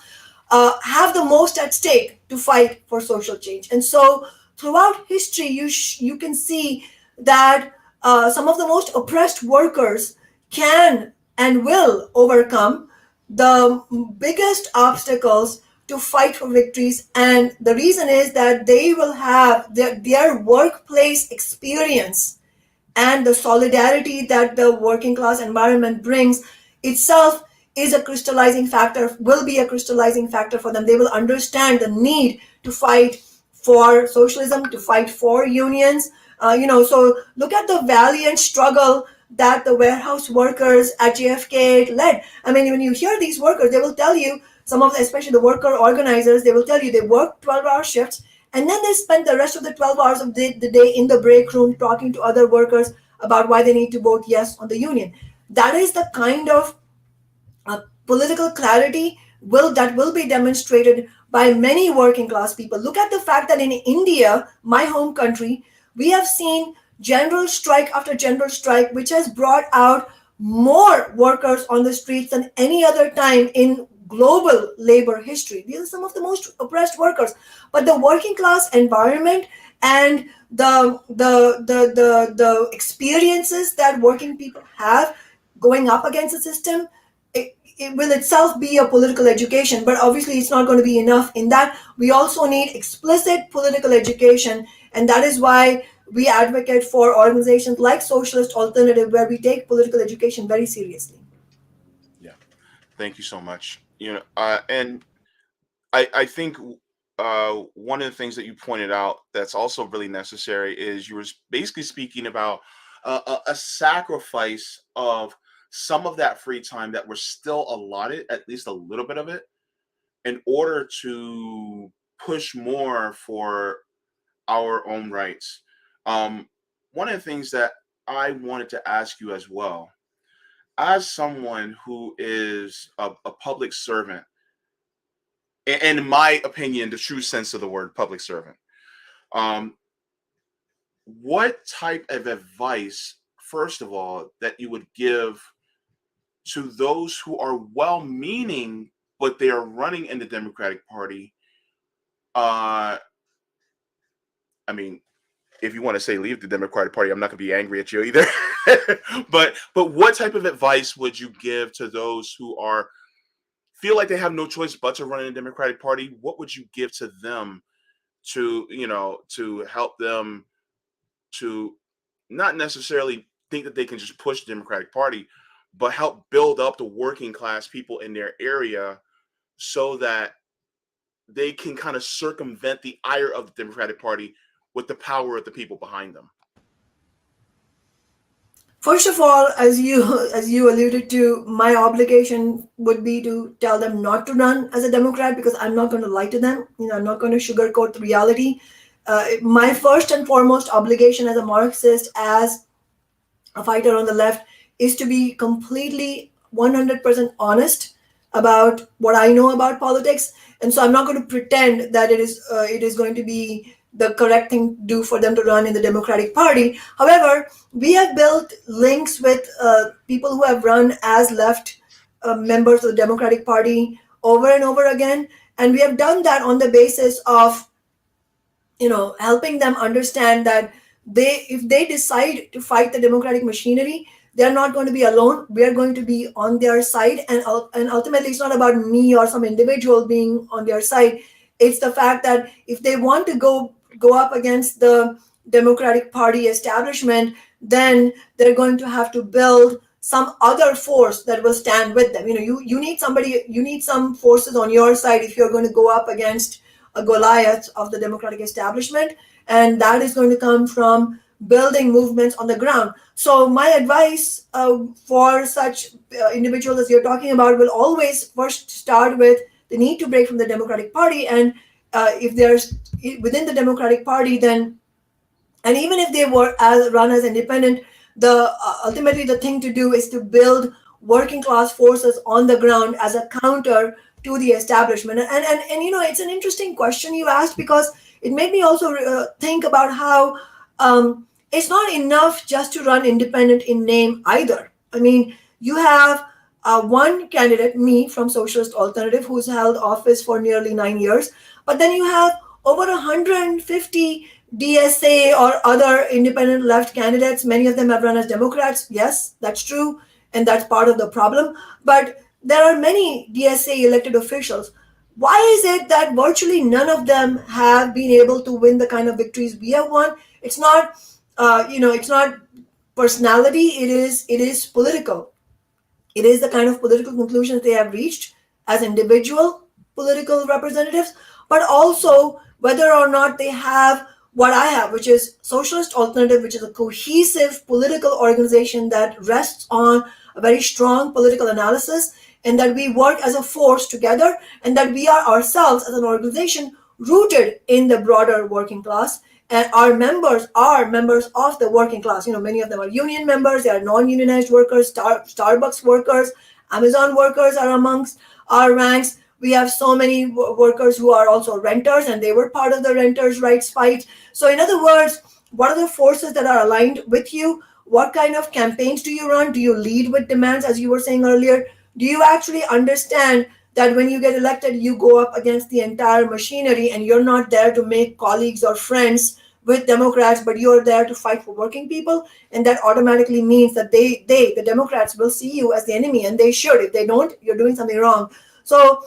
have the most at stake to fight for social change. And so throughout history, you can see that some of the most oppressed workers can and will overcome the biggest obstacles to fight for victories. And the reason is that they will have their workplace experience and the solidarity that the working class environment brings itself is a crystallizing factor, will be a crystallizing factor for them. They will understand the need to fight for socialism, to fight for unions. So look at the valiant struggle that the warehouse workers at JFK led. I mean, when you hear these workers, they will tell you, some of them, especially the worker organizers, they will tell you they work 12-hour shifts and then they spend the rest of the 12 hours of the day in the break room talking to other workers about why they need to vote yes on the union. That is the kind of political clarity that will be demonstrated by many working class people. Look at the fact that in India, my home country, we have seen general strike after general strike, which has brought out more workers on the streets than any other time in global labor history. These are some of the most oppressed workers. But the working class environment and the experiences that working people have going up against the system, it will itself be a political education. But obviously it's not going to be enough in that. We also need explicit political education, and that is why we advocate for organizations like Socialist Alternative, where we take political education very seriously. Yeah, thank you so much. And I think one of the things that you pointed out that's also really necessary is you were basically speaking about a sacrifice of some of that free time that we're still allotted, at least a little bit of it, in order to push more for our own rights. Um, One of the things that I wanted to ask you as well, as someone who is a public servant, and in my opinion, the true sense of the word public servant, um, what type of advice, first of all, that you would give to those who are well meaning, but they are running in the Democratic Party? I mean, if you want to say leave the Democratic Party, I'm not going to be angry at you either. But what type of advice would you give to those who are feel like they have no choice but to run in the Democratic Party? What would you give to them to, to help them to not necessarily think that they can just push the Democratic Party, but help build up the working class people in their area so that they can kind of circumvent the ire of the Democratic Party with the power of the people behind them? First of all, as you as you alluded to, my obligation would be to tell them not to run as a Democrat because I'm not going to lie to them. I'm not going to sugarcoat the reality. My first and foremost obligation as a Marxist, as a fighter on the left, is to be completely 100% honest about what I know about politics. And so I'm not going to pretend that it is going to be the correct thing to do for them to run in the Democratic Party. However, we have built links with people who have run as left members of the Democratic Party over and over again. And we have done that on the basis of helping them understand that if they decide to fight the democratic machinery, they're not going to be alone. We are going to be on their side, and ultimately it's not about me or some individual being on their side. It's the fact that if they want to go up against the Democratic Party establishment, then they're going to have to build some other force that will stand with them. You need somebody, you need some forces on your side if you're going to go up against a Goliath of the democratic establishment, and that is going to come from building movements on the ground. So my advice for such individuals as you're talking about will always first start with the need to break from the Democratic Party, and if there's within the Democratic Party, then, and even if they were run as independent, the ultimately the thing to do is to build working class forces on the ground as a counter to the establishment. And it's an interesting question you asked, because it made me also think about how it's not enough just to run independent in name either. I mean, you have one candidate, me, from Socialist Alternative, who's held office for nearly 9 years, but then you have over 150 DSA or other independent left candidates. Many of them have run as Democrats. Yes, that's true, and that's part of the problem. But there are many DSA elected officials. Why is it that virtually none of them have been able to win the kind of victories we have won? It's not, it's not personality. It is political. It is the kind of political conclusions they have reached as individual political representatives, but also whether or not they have what I have, which is Socialist Alternative, which is a cohesive political organization that rests on a very strong political analysis, and that we work as a force together, and that we are ourselves as an organization rooted in the broader working class, and our members are members of the working class. Many of them are union members, they are non-unionized workers, Starbucks workers, Amazon workers are amongst our ranks. We have so many workers who are also renters, and they were part of the renters' rights fight. So in other words, what are the forces that are aligned with you? What kind of campaigns do you run? Do you lead with demands, as you were saying earlier? Do you actually understand that when you get elected, you go up against the entire machinery, and you're not there to make colleagues or friends with Democrats, but you're there to fight for working people? And that automatically means that the Democrats, will see you as the enemy, and they should. If they don't, you're doing something wrong. So,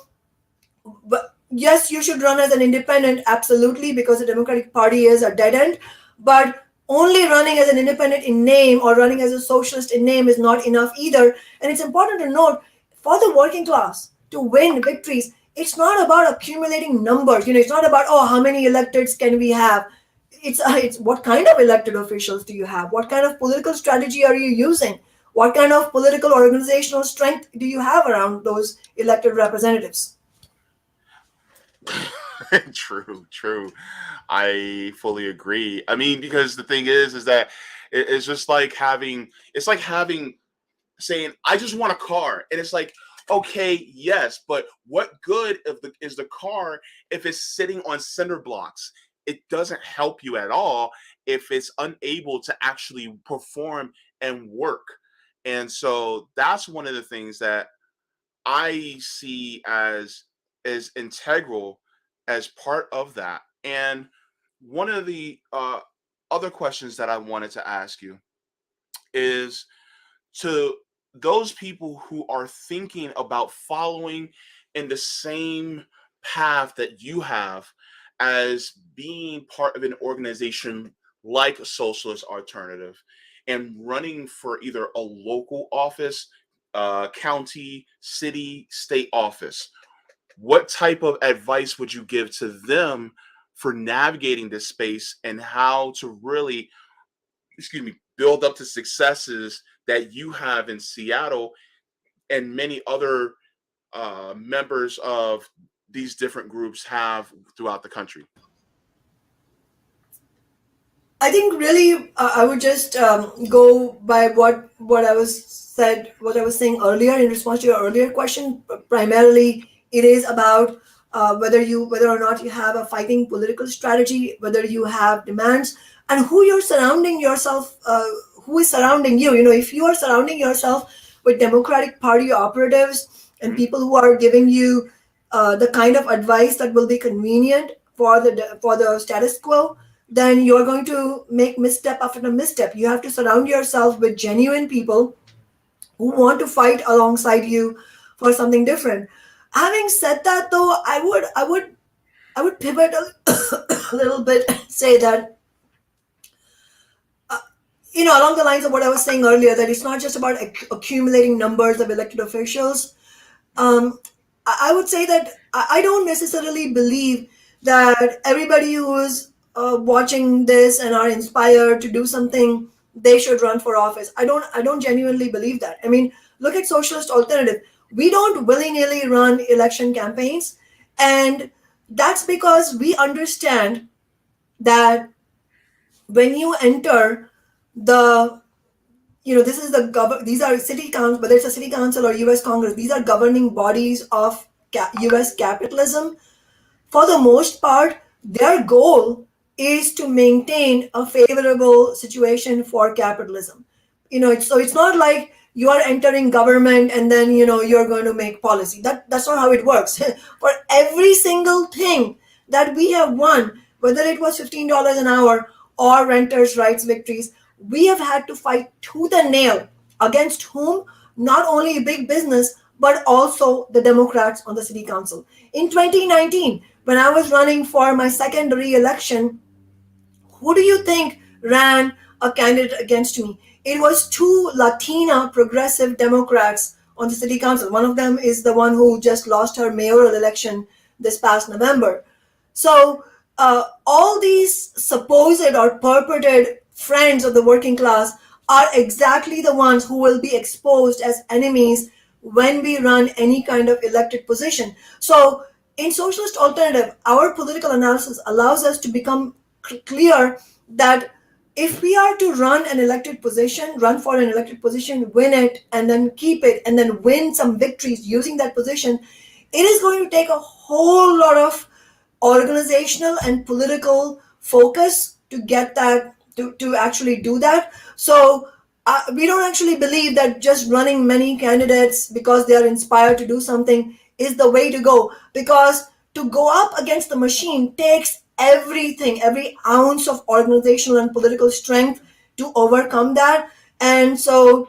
but yes, you should run as an independent, absolutely, because the Democratic Party is a dead end. But only running as an independent in name or running as a socialist in name is not enough either. And it's important to note, for the working class to win victories, it's not about accumulating numbers. It's not about, oh, how many electeds can we have? It's what kind of elected officials do you have? What kind of political strategy are you using? What kind of political organizational strength do you have around those elected representatives? True, true. I fully agree. I mean, because the thing is that it's just like having saying, I just want a car. And it's like, okay, yes, but what good is the car if it's sitting on cinder blocks? It doesn't help you at all if it's unable to actually perform and work. And so that's one of the things that I see as integral as part of that. And one of the other questions that I wanted to ask you is, to those people who are thinking about following in the same path that you have, as being part of an organization like Socialist Alternative and running for either a local office, county, city, state office, what type of advice would you give to them for navigating this space and how to really, excuse me, build up to successes that you have in Seattle and many other members of these different groups have throughout the country? I think really I would just go by what I was saying earlier in response to your earlier question. Primarily, it is about whether or not you have a fighting political strategy, whether you have demands, and who you're surrounding yourself, who is surrounding you. You know, if you are surrounding yourself with Democratic Party operatives and Mhm. people who are giving you the kind of advice that will be convenient for the status quo, then you're going to make misstep after misstep. You have to surround yourself with genuine people who want to fight alongside you for something different. Having said that, though, I would pivot a little bit and say that along the lines of what I was saying earlier, that it's not just about accumulating numbers of elected officials. I would say that I don't necessarily believe that everybody who is watching this and are inspired to do something, they should run for office. I don't genuinely believe that. I mean, look at Socialist Alternative. We don't willy-nilly run election campaigns, and that's because we understand that when you enter the this is these are city council, whether it's a city council or US Congress, these are governing bodies of US capitalism. For the most part, their goal is to maintain a favorable situation for capitalism. So it's not like you are entering government and then you're going to make policy. That's not how it works. For every single thing that we have won, whether it was $15 an hour or renters' rights victories, we have had to fight tooth and nail against whom? Not only big business, but also the Democrats on the city council. In 2019, when I was running for my second re-election, who do you think ran a candidate against me? It was two Latina progressive Democrats on the city council. One of them is the one who just lost her mayoral election this past November. So, all these supposed or purported friends of the working class are exactly the ones who will be exposed as enemies when we run any kind of elected position. So, in Socialist Alternative, our political analysis allows us to become clear that if we are to run for an elected position, win it, and then keep it, and then win some victories using that position, it is going to take a whole lot of organizational and political focus to get that, to actually do that. So we don't actually believe that just running many candidates because they are inspired to do something is the way to go, because to go up against the machine takes everything, every ounce of organizational and political strength to overcome that. And so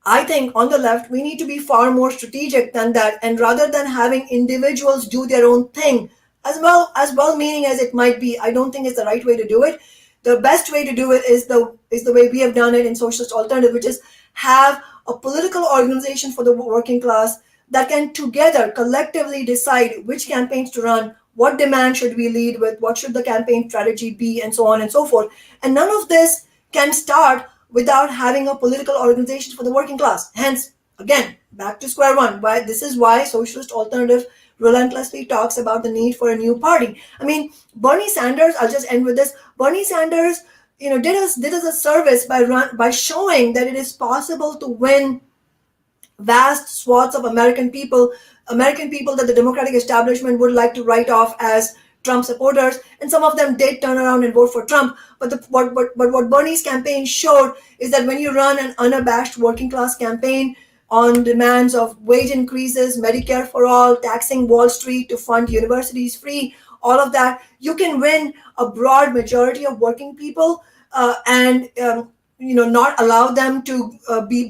I think on the left, we need to be far more strategic than that. And rather than having individuals do their own thing, as well meaning as it might be, I don't think it's the right way to do it. The best way to do it is the way we have done it in Socialist Alternative, which is have a political organization for the working class that can together collectively decide which campaigns to run, what demand should we lead with, what should the campaign strategy be, and so on and so forth. And none of this can start without having a political organization for the working class. Hence, again, back to square one. This is why Socialist Alternative relentlessly talks about the need for a new party. I mean, Bernie Sanders, I'll just end with this. Bernie Sanders, did us a service by showing that it is possible to win vast swaths of American people that the Democratic establishment would like to write off as Trump supporters, and some of them did turn around and vote for Trump. But what Bernie's campaign showed is that when you run an unabashed working class campaign on demands of wage increases, Medicare for all, taxing Wall Street to fund universities free, all of that, you can win a broad majority of working people, and not allow them to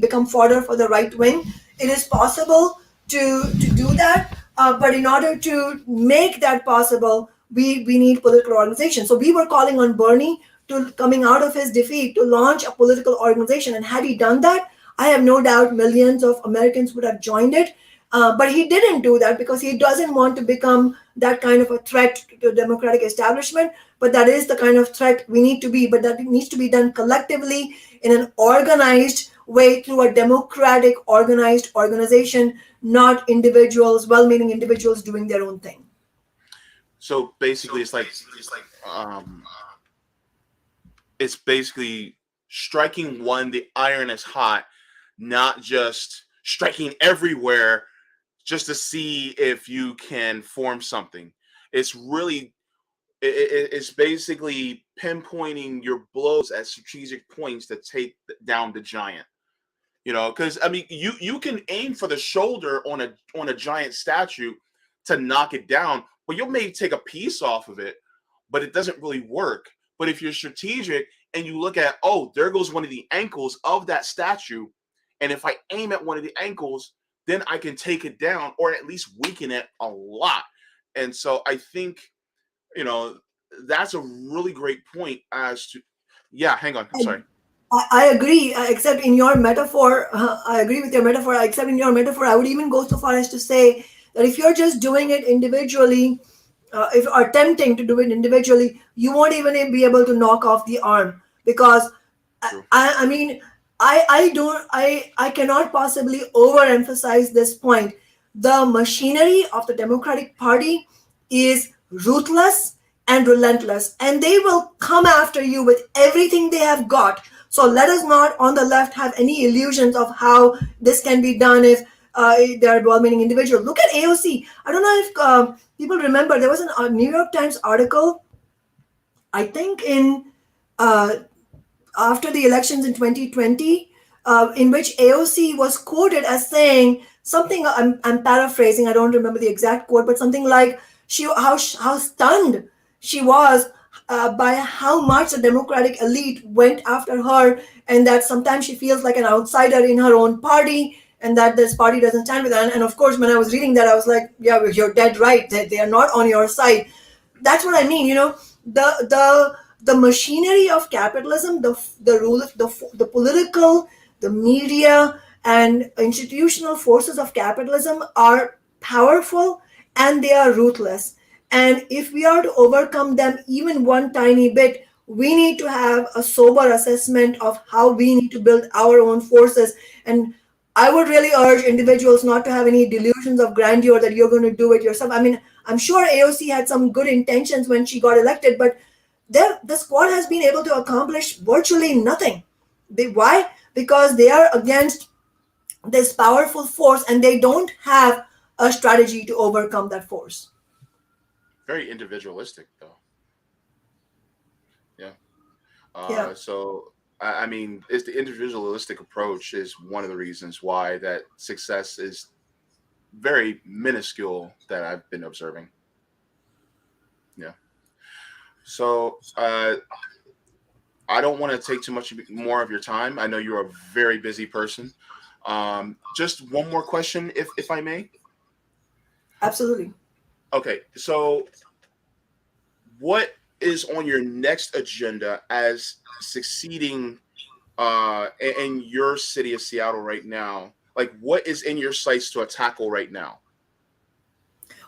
become fodder for the right wing. It is possible to do that, but in order to make that possible, we need political organization. So we were calling on Bernie to, coming out of his defeat, to launch a political organization. And had he done that, I have no doubt millions of Americans would have joined it. But he didn't do that because he doesn't want to become that kind of a threat to the Democratic establishment. But that is the kind of threat we need to be. But that needs to be done collectively in an organized way through a democratic, organized organization, not individuals, well-meaning individuals doing their own thing. So basically, it's basically striking when the iron is hot, not just striking everywhere just to see if you can form something. It's really, it's basically pinpointing your blows at strategic points to take down the giant. Because I mean, you can aim for the shoulder on a giant statue to knock it down, but you may take a piece off of it, but it doesn't really work. But if you're strategic and you look at, oh, there goes one of the ankles of that statue, and if I aim at one of the ankles, then I can take it down or at least weaken it a lot. And so I think, that's a really great point as to, yeah, hang on, I'm sorry. I agree, except in your metaphor, I agree with your metaphor, except in your metaphor, I would even go so far as to say that if you're just doing it individually, if you're attempting to do it individually, you won't even be able to knock off the arm, because I mean, I cannot possibly overemphasize this point. The machinery of the Democratic Party is ruthless and relentless, and they will come after you with everything they have got. So let us not on the left have any illusions of how this can be done if they're well-meaning individuals. Look at AOC. I don't know if people remember, there was a New York Times article, I think in after the elections in 2020, in which AOC was quoted as saying something, I'm paraphrasing, I don't remember the exact quote, but something like how stunned she was by how much the Democratic elite went after her, and that sometimes she feels like an outsider in her own party, and that this party doesn't stand with her. And of course, when I was reading that, I was like, yeah, you're dead right. They are not on your side. That's what I mean. The machinery of capitalism, the rule of the political, the media, and institutional forces of capitalism are powerful, and they are ruthless. And if we are to overcome them even one tiny bit, we need to have a sober assessment of how we need to build our own forces. And I would really urge individuals not to have any delusions of grandeur that you're going to do it yourself. I mean, I'm sure AOC had some good intentions when she got elected, but the squad has been able to accomplish virtually nothing. Why? Because they are against this powerful force, and they don't have a strategy to overcome that force. Very individualistic, though. Yeah. Yeah. So, I mean, it's the individualistic approach is one of the reasons why that success is very minuscule that I've been observing. Yeah. So, I don't want to take too much more of your time. I know you're a very busy person. Just one more question, if I may. Absolutely. Okay, so what is on your next agenda as succeeding in your city of Seattle right now? Like, what is in your sights to tackle right now?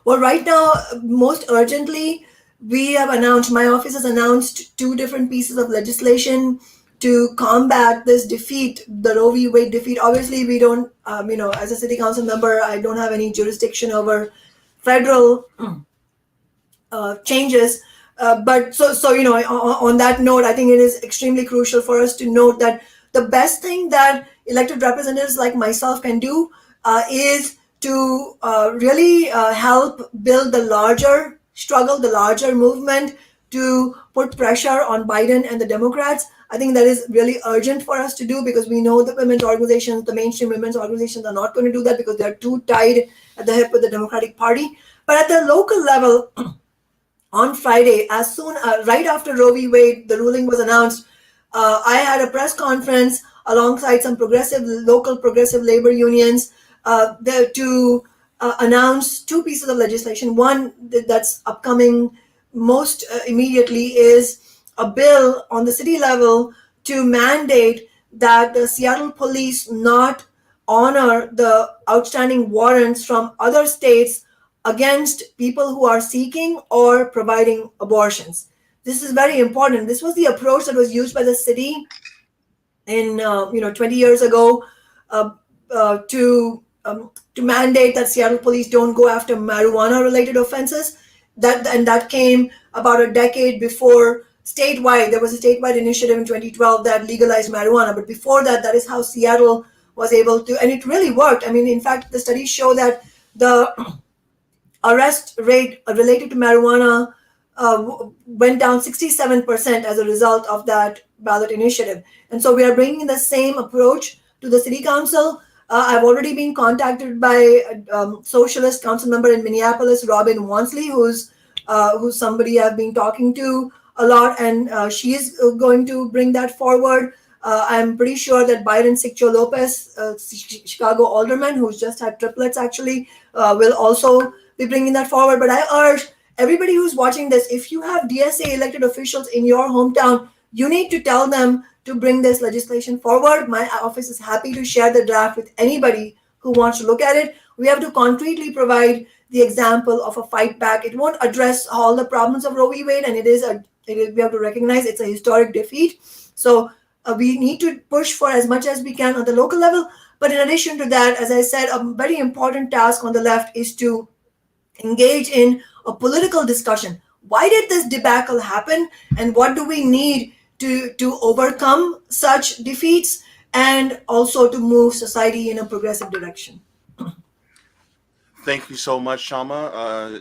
Well, right now, most urgently, we have announced, my office has announced 2 different pieces of legislation to combat this defeat, the Roe v. Wade defeat. Obviously, we don't, as a city council member, I don't have any jurisdiction over federal changes. But on that note, I think it is extremely crucial for us to note that the best thing that elected representatives like myself can do is to really help build the larger struggle, the larger movement, to put pressure on Biden and the Democrats. I think that is really urgent for us to do, because we know the women's organizations, the mainstream women's organizations, are not going to do that because they're too tied at the hip with the Democratic Party. But at the local level, on Friday, right after Roe v. Wade, the ruling was announced, I had a press conference alongside some local progressive labor unions to announce two pieces of legislation. One that's upcoming most immediately is a bill on the city level to mandate that the Seattle police not honor the outstanding warrants from other states against people who are seeking or providing abortions. This is very important. This was the approach that was used by the city in 20 years ago uh, to mandate that Seattle police don't go after marijuana related offenses. That came about a decade before statewide. There was a statewide initiative in 2012 that legalized marijuana, but before that, that is how Seattle was able to, and it really worked. I mean, in fact, the studies show that the arrest rate related to marijuana went down 67% as a result of that ballot initiative. And so we are bringing the same approach to the city council. I've already been contacted by a socialist council member in Minneapolis, Robin Wansley, who's somebody I've been talking to a lot, and she is going to bring that forward. I'm pretty sure that Byron Siccho Lopez, Chicago alderman, who's just had triplets actually, will also be bringing that forward. But I urge everybody who's watching this, if you have DSA elected officials in your hometown, you need to tell them to bring this legislation forward. My office is happy to share the draft with anybody who wants to look at it. We have to concretely provide the example of a fight back. It won't address all the problems of Roe v. Wade, and we have to recognize it's a historic defeat. So we need to push for as much as we can on the local level. But in addition to that, as I said, a very important task on the left is to engage in a political discussion. Why did this debacle happen, and what do we need to overcome such defeats, and also to move society in a progressive direction? Thank you so much, Kshama.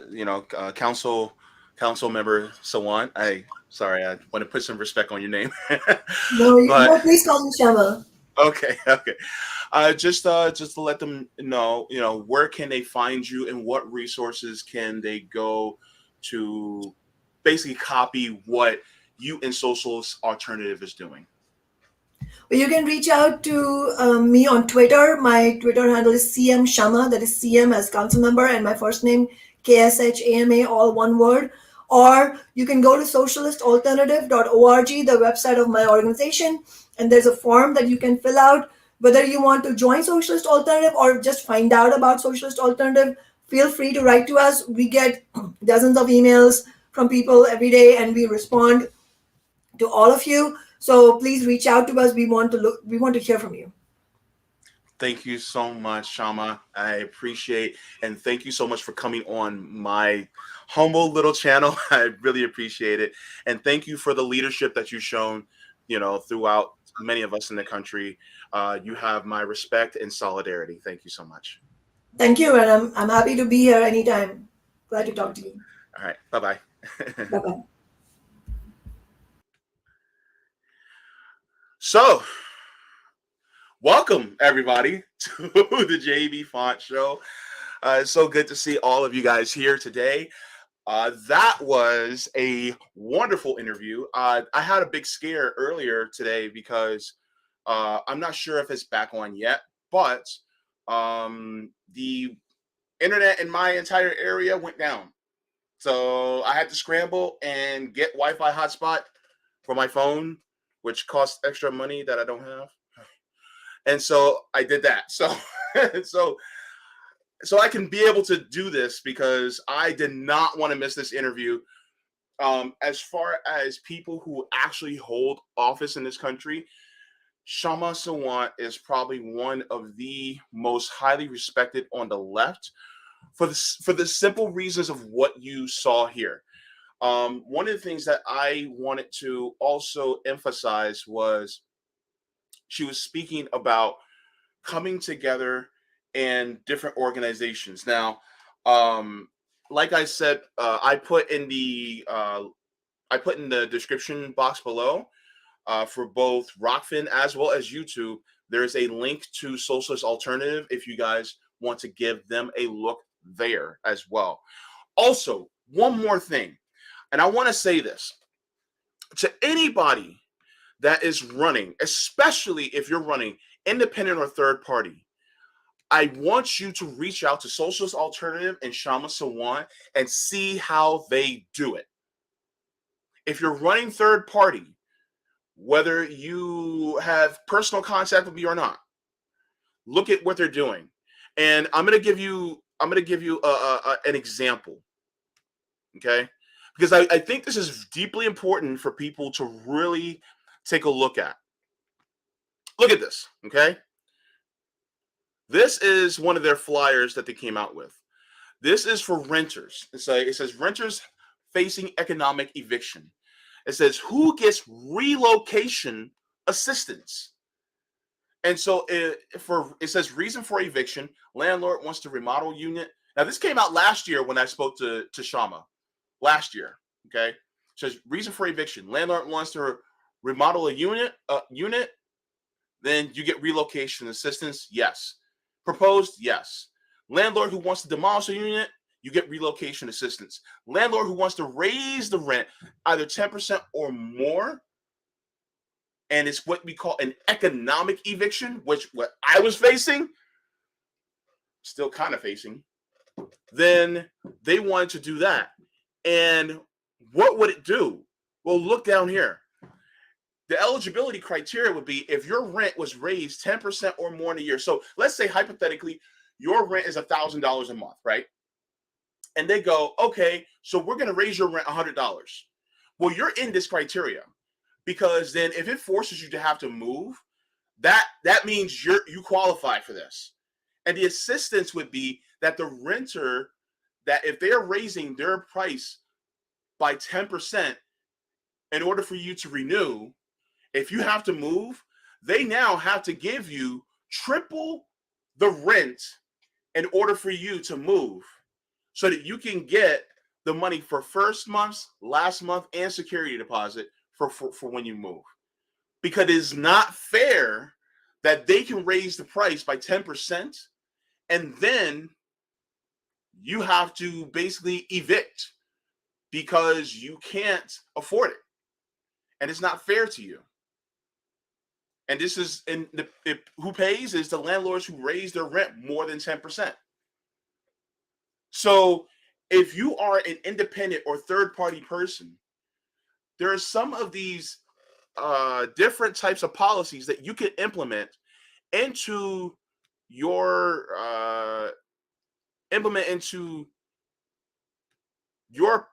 Council member Sawant. Sorry, I want to put some respect on your name. But No, please call me Kshama. okay. Just to let them know, where can they find you and what resources can they go to basically copy what you and Socialist Alternative is doing. Well, you can reach out to me on Twitter. My Twitter handle is CM Kshama, that is CM as council member, and my first name KSHAMA, all one word. Or you can go to socialistalternative.org, the website of my organization, and there's a form that you can fill out. Whether you want to join Socialist Alternative or just find out about Socialist Alternative, feel free to write to us. We get dozens of emails from people every day, and we respond to all of you. So please reach out to us. We want to hear from you. Thank you so much, Kshama. I appreciate, and thank you so much for coming on my humble little channel. I really appreciate it. And thank you for the leadership that you've shown, throughout many of us in the country. You have my respect and solidarity. Thank you so much. Thank you, and I'm happy to be here anytime. Glad to talk to you. All right. Bye-bye. Bye-bye. So, welcome everybody to the Jaybefaunt show. It's so good to see all of you guys here today. That was a wonderful interview. I had a big scare earlier today because I'm not sure if it's back on yet, but the internet in my entire area went down. So I had to scramble and get Wi-Fi hotspot for my phone, which costs extra money that I don't have. And so I did that. So I can be able to do this because I did not want to miss this interview. As far as people who actually hold office in this country, Kshama Sawant is probably one of the most highly respected on the left for the simple reasons of what you saw here. One of the things that I wanted to also emphasize was she was speaking about coming together in different organizations. Now, like I said, I put in the description box below for both Rockfin as well as YouTube. There's a link to Socialist Alternative if you guys want to give them a look there as well. Also, one more thing. And I want to say this to anybody that is running, especially if you're running independent or third party. I want you to reach out to Socialist Alternative and Kshama Sawant and see how they do it. If you're running third party, whether you have personal contact with me or not, look at what they're doing. And I'm going to give you an example. Okay? Because I think this is deeply important for people to really take a look at. Look at this, okay? This is one of their flyers that they came out with. This is for renters. It says renters facing economic eviction. It says who gets relocation assistance. And so it says reason for eviction, landlord wants to remodel unit. Now this came out last year when I spoke to Kshama. Last year, okay? It says reason for eviction, landlord wants to remodel a unit, then you get relocation assistance, yes. Proposed, yes. Landlord who wants to demolish a unit, you get relocation assistance. Landlord who wants to raise the rent either 10% or more, and it's what we call an economic eviction, which what I was facing, still kind of facing, then they wanted to do that. And what would it do? Well, look down here. The eligibility criteria would be if your rent was raised 10% or more in a year. So let's say hypothetically, your rent is $1,000 a month, right? And they go, okay, so we're going to raise your rent $100. Well, you're in this criteria because then if it forces you to have to move, that means you qualify for this. And the assistance would be that the renter, that if they are raising their price by 10% in order for you to renew, if you have to move, they now have to give you triple the rent in order for you to move so that you can get the money for first month's, last month, and security deposit for when you move. Because it is not fair that they can raise the price by 10% and then you have to basically evict because you can't afford it. And it's not fair to you. And this is, who pays is the landlords who raise their rent more than 10%. So if you are an independent or third-party person, there are some of these different types of policies that you can implement into your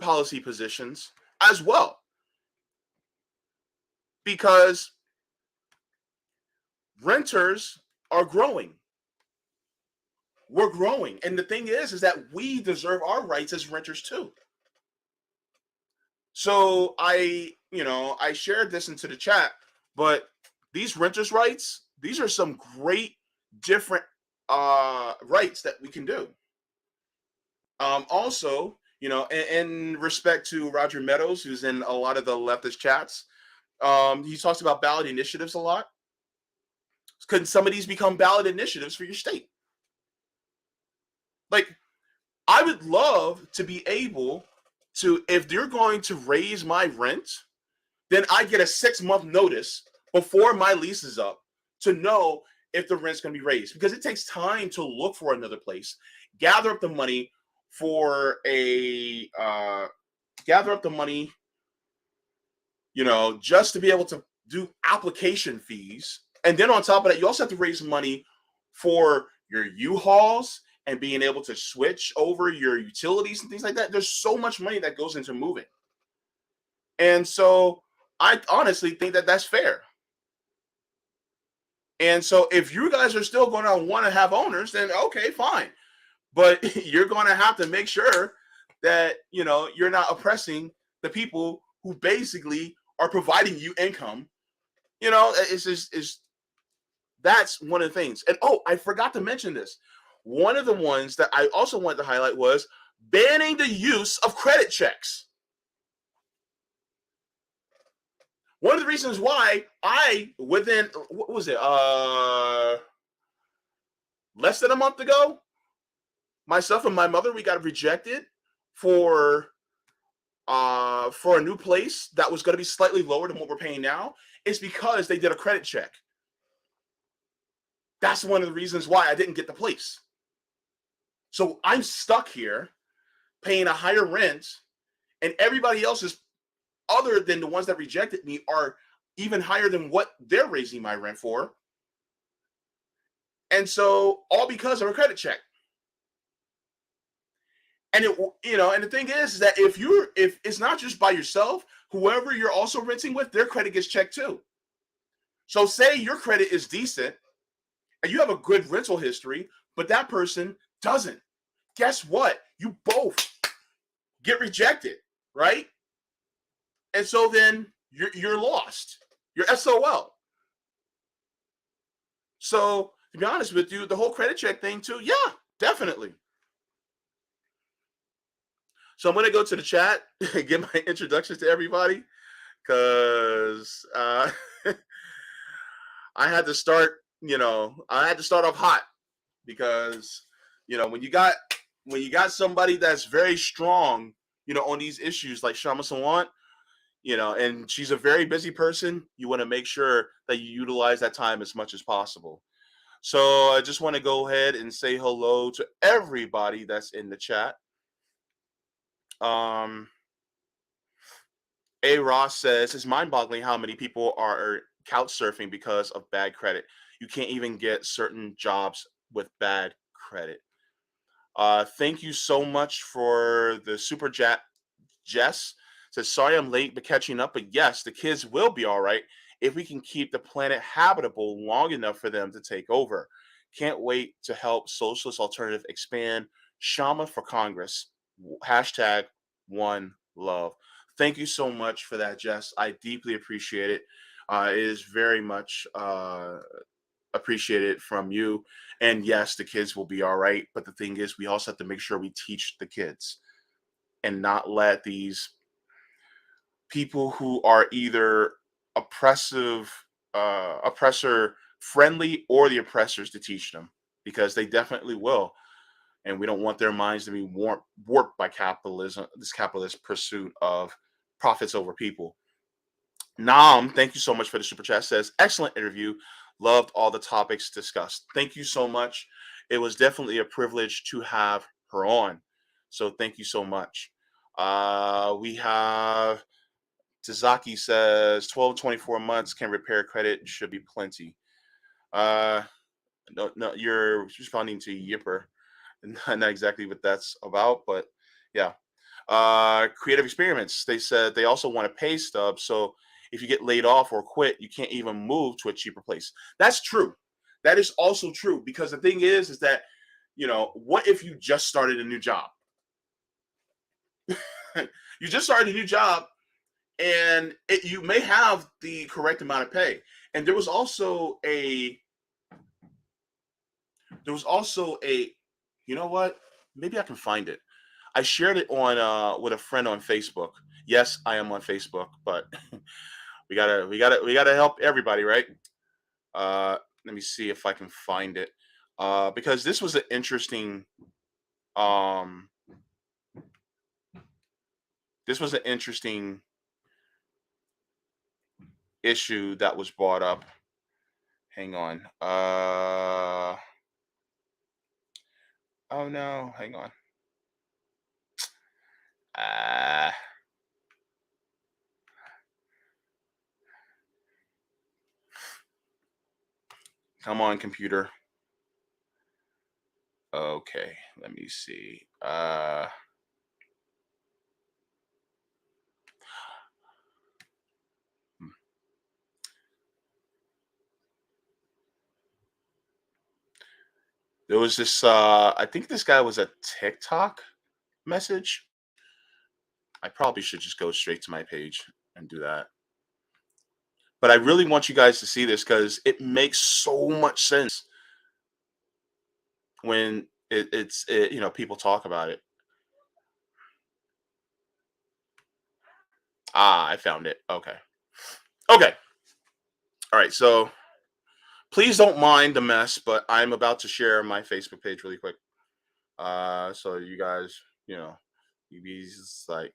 policy positions as well, because renters are growing. We're growing, and the thing is that we deserve our rights as renters too. So I shared this into the chat, but these renters' rights, these are some great different rights that we can do. Also, in respect to Roger Meadows, who's in a lot of the leftist chats, he talks about ballot initiatives a lot. Could some of these become ballot initiatives for your state? Like, I would love to be able to, if they're going to raise my rent, then I get a 6-month notice before my lease is up to know if the rent's going to be raised, because it takes time to look for another place, gather up the money for just to be able to do application fees. And then on top of that, you also have to raise money for your U-Hauls and being able to switch over your utilities and things like that. There's so much money that goes into moving. And so I honestly think that that's fair. And so if you guys are still going to want to have owners, then okay, fine. But you're going to have to make sure that, you're not oppressing the people who basically are providing you income. That's one of the things. And I forgot to mention this. One of the ones that I also wanted to highlight was banning the use of credit checks. One of the reasons why within, what was it, less than a month ago, myself and my mother, we got rejected for for a new place that was going to be slightly lower than what we're paying now is because they did a credit check. That's one of the reasons why I didn't get the place. So I'm stuck here paying a higher rent, and everybody else is, other than the ones that rejected me, are even higher than what they're raising my rent for. And so all because of a credit check. And and the thing is that if it's not just by yourself, whoever you're also renting with, their credit gets checked too. So say your credit is decent and you have a good rental history, but that person doesn't. Guess what? You both get rejected, right? And so then you're lost. You're SOL. So to be honest with you, the whole credit check thing too, yeah, definitely. So I'm going to go to the chat and give my introductions to everybody, because I had to start off hot, because when you got somebody that's very strong, on these issues like Kshama Sawant, and she's a very busy person, you want to make sure that you utilize that time as much as possible. So I just want to go ahead and say hello to everybody that's in the chat. A Ross says it's mind-boggling how many people are couch surfing because of bad credit. You can't even get certain jobs with bad credit. Thank you so much for the super chat. Jess says, sorry I'm late, but catching up. But yes, the kids will be all right if we can keep the planet habitable long enough for them to take over. Can't wait to help Socialist Alternative expand. Shama for Congress. Hashtag one love. Thank you so much for that, Jess. I deeply appreciate it. It is very much appreciated from you. And yes, the kids will be all right. But the thing is, we also have to make sure we teach the kids and not let these people who are either oppressor friendly or the oppressors to teach them, because they definitely will. And we don't want their minds to be warped by capitalism, this capitalist pursuit of profits over people. Nam, thank you so much for the super chat. Says, excellent interview. Loved all the topics discussed. Thank you so much. It was definitely a privilege to have her on. So thank you so much. We have Tazaki says 12 to 24 months can repair credit, should be plenty. No, you're responding to Yipper. Not exactly what that's about, but yeah. Creative experiments. They said they also want a pay stub, so if you get laid off or quit, you can't even move to a cheaper place. That's true. That is also true, because the thing is that what if you just started a new job? You just started a new job, and you may have the correct amount of pay. And there was also a you know what? Maybe I can find it. I shared it on with a friend on Facebook. Yes, I am on Facebook, but we gotta help everybody, right? Let me see if I can find it. Because this was an interesting um issue that was brought up. Hang on. Oh no, hang on. Come on, computer. Okay, let me see. There was this I think this guy was a TikTok message. I probably should just go straight to my page and do that. But I really want you guys to see this, because it makes so much sense when it's people talk about it. I found it. Okay. All right. So please don't mind the mess, but I'm about to share my Facebook page really quick. So you guys, you be just like,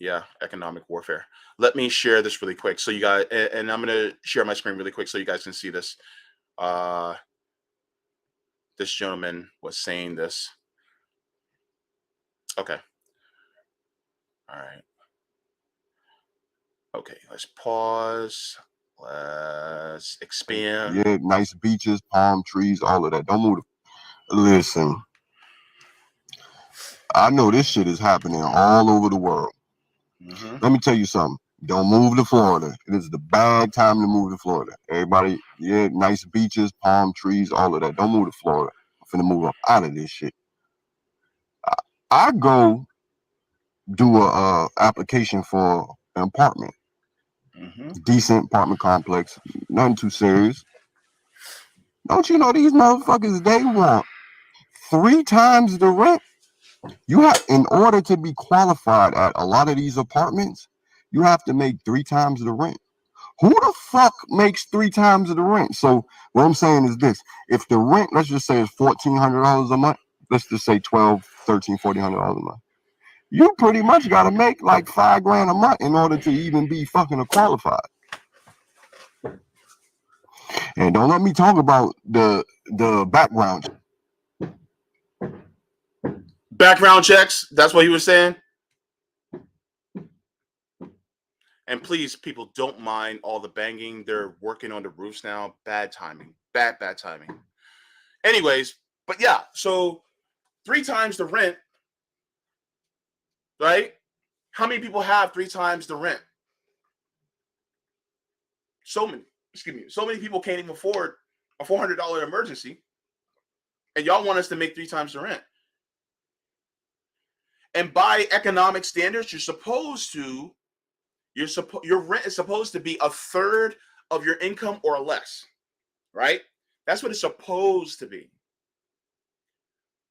Yeah, economic warfare. Let me share this really quick. So you guys, and I'm going to share my screen really quick so you guys can see this. Uh, this gentleman was saying this. Okay. All right. Okay. Let's pause. Let's expand. Yeah, nice beaches, palm trees, all of that. Don't move. Listen, I know this shit is happening all over the world. Mm-hmm. Let me tell you something. Don't move to Florida. It is the bad time to move to Florida. Everybody, yeah, nice beaches, palm trees, all of that. Don't move to Florida. I'm finna move up out of this shit. I go do a application for an apartment, Mm-hmm. decent apartment complex, nothing too serious. Don't you know these motherfuckers? They want 3 times the rent. You have, in order to be qualified at a lot of these apartments, you have to make 3 times the rent. Who the fuck makes 3 times the rent? So what I'm saying is this: if the rent, let's just say, is $1,400 a month, let's just say $1,200, $1,300, $1,400 a month. You pretty much got to make like $5,000 a month in order to even be fucking qualified. And don't let me talk about the background. Background checks. That's what he was saying. And please, people, don't mind all the banging. They're working on the roofs now. Bad timing. Bad timing. Anyways, but yeah, so 3 times the rent, right? How many people have 3 times the rent? So many. Excuse me. So many people can't even afford a $400 emergency, and y'all want us to make 3 times the rent. And by economic standards, your rent is supposed to be a third of your income or less, right? That's what it's supposed to be.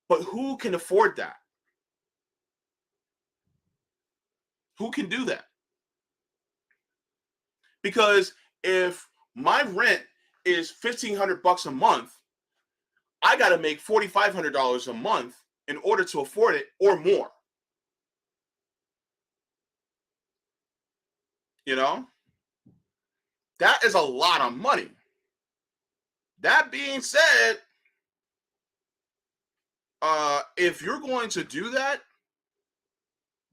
But who can afford that? Who can do that? Because if my rent is $1,500 a month, I got to make $4,500 a month in order to afford it or more. You know, that is a lot of money. That being said, if you're going to do that,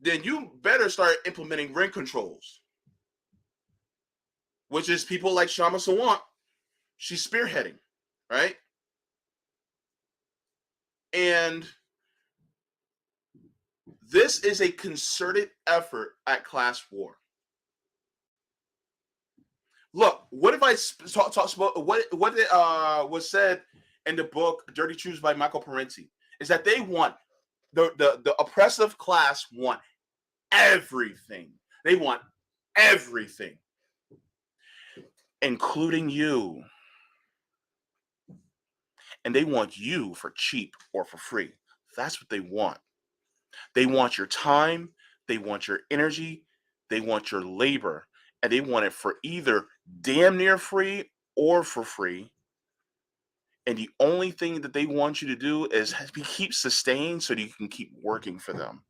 then you better start implementing rent controls, which is people like Kshama Sawant. She's spearheading, right? And this is a concerted effort at class war. Look, what if I talk about what was said in the book Dirty Truths by Michael Parenti is that they want the oppressive class want everything. They want everything, including you. And they want you for cheap or for free. That's what they want. They want your time, they want your energy, they want your labor, and they want it for either damn near free or for free. And the only thing that they want you to do is keep sustained so that you can keep working for them.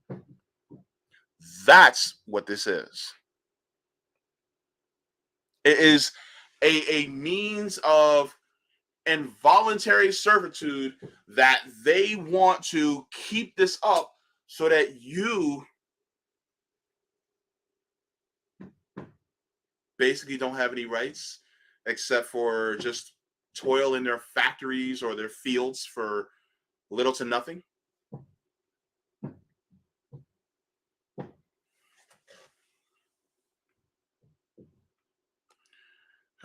That's what this is. It is a means of involuntary servitude that they want to keep this up so that you basically don't have any rights except for just toil in their factories or their fields for little to nothing.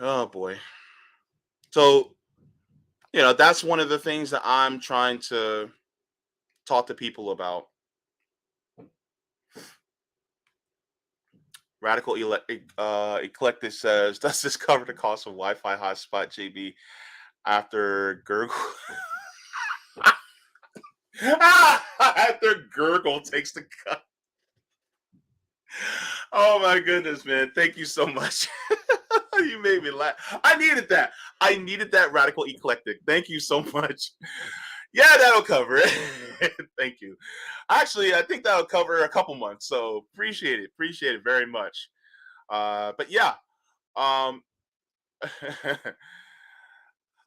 Oh boy. So, that's one of the things that I'm trying to talk to people about. Radical Eclectic says, does this cover the cost of Wi-Fi hotspot, JB, after Gurgle? After Gurgle takes the cut. Oh my goodness, man. Thank you so much. You made me laugh. I needed that. I needed that Radical Eclectic. Thank you so much. Yeah, that'll cover it. Thank you. Actually, I think that'll cover a couple months. So appreciate it very much. But yeah. Um.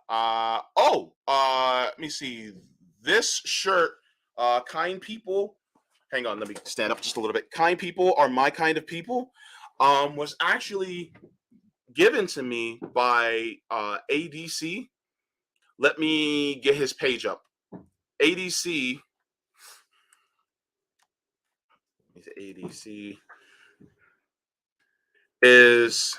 Let me see. This shirt, kind people. Hang on, let me stand up just a little bit. Kind people are my kind of people. Was actually given to me by ADC. Let me get his page up. ADC. ADC is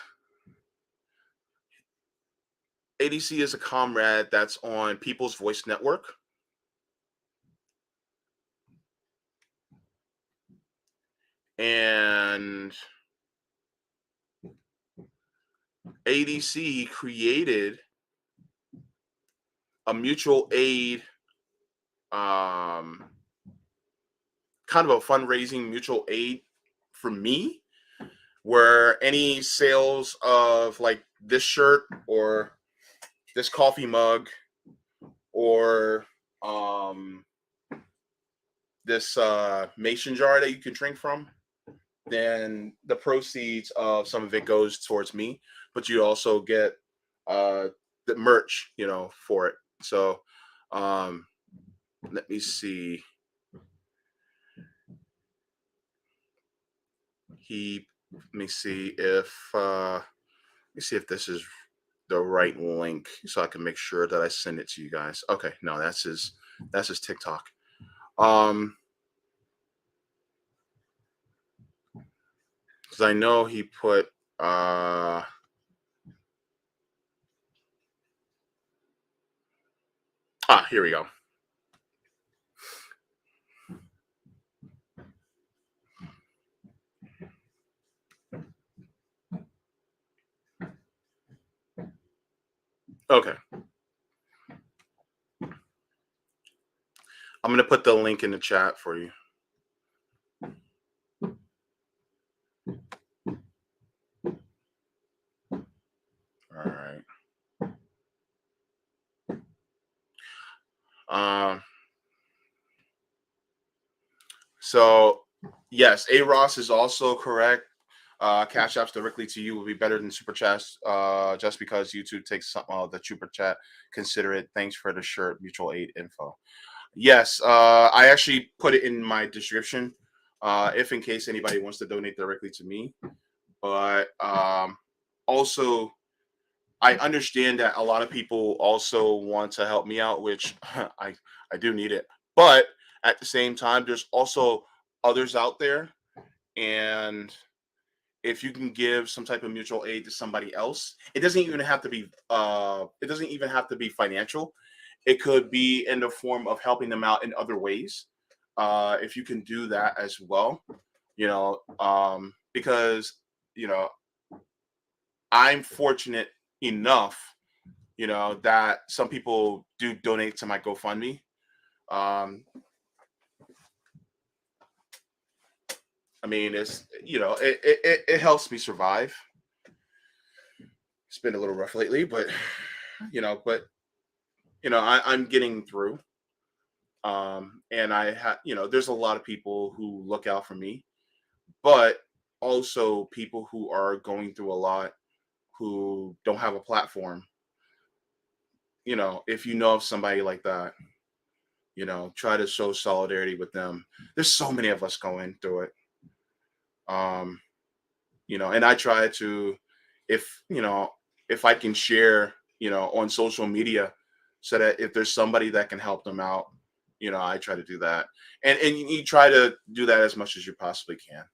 ADC is a comrade that's on People's Voice Network. And ADC created a mutual aid, kind of a fundraising mutual aid for me, where any sales of like this shirt or this coffee mug or this mason jar that you can drink from, then the proceeds of some of it goes towards me, but you also get the merch, for it. So let me see. Let me see if this is the right link so I can make sure that I send it to you guys. Okay, no, that's his TikTok. Because I know he put here we go. Okay. I'm going to put the link in the chat for you. All right. So yes, A Ross is also correct. Cash apps directly to you will be better than super chats. Just because YouTube takes some the super chat, consider it. Thanks for the shirt, mutual aid info. Yes, I actually put it in my description, if in case anybody wants to donate directly to me. But also, I understand that a lot of people also want to help me out, which I do need it. But at the same time, there's also others out there, and if you can give some type of mutual aid to somebody else, it doesn't even have to be financial. It could be in the form of helping them out in other ways. If you can do that as well, because you know I'm fortunate enough, that some people do donate to my GoFundMe. I mean, it's it helps me survive. It's been a little rough lately, but I'm getting through. And I have, there's a lot of people who look out for me, but also people who are going through a lot who don't have a platform. If you know of somebody like that, try to show solidarity with them. There's so many of us going through it. And I try to, if if I can share, on social media, so that if there's somebody that can help them out, I try to do that, and you try to do that as much as you possibly can.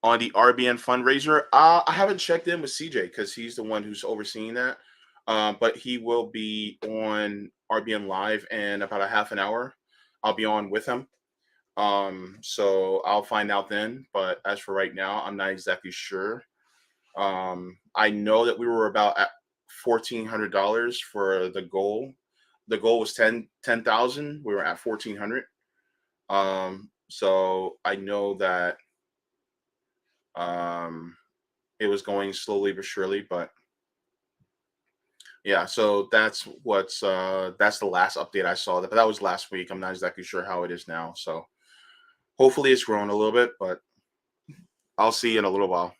On the RBN fundraiser, I haven't checked in with CJ because he's the one who's overseeing that. But he will be on RBN Live in about a half an hour. I'll be on with him. So I'll find out then. But as for right now, I'm not exactly sure. I know that we were about at $1,400 for the goal. The goal was 10,000. We were at 1,400. So I know that It was going slowly but surely, but yeah. So that's that's the last update I saw. But that was last week. I'm not exactly sure how it is now. So hopefully it's grown a little bit, but I'll see in a little while.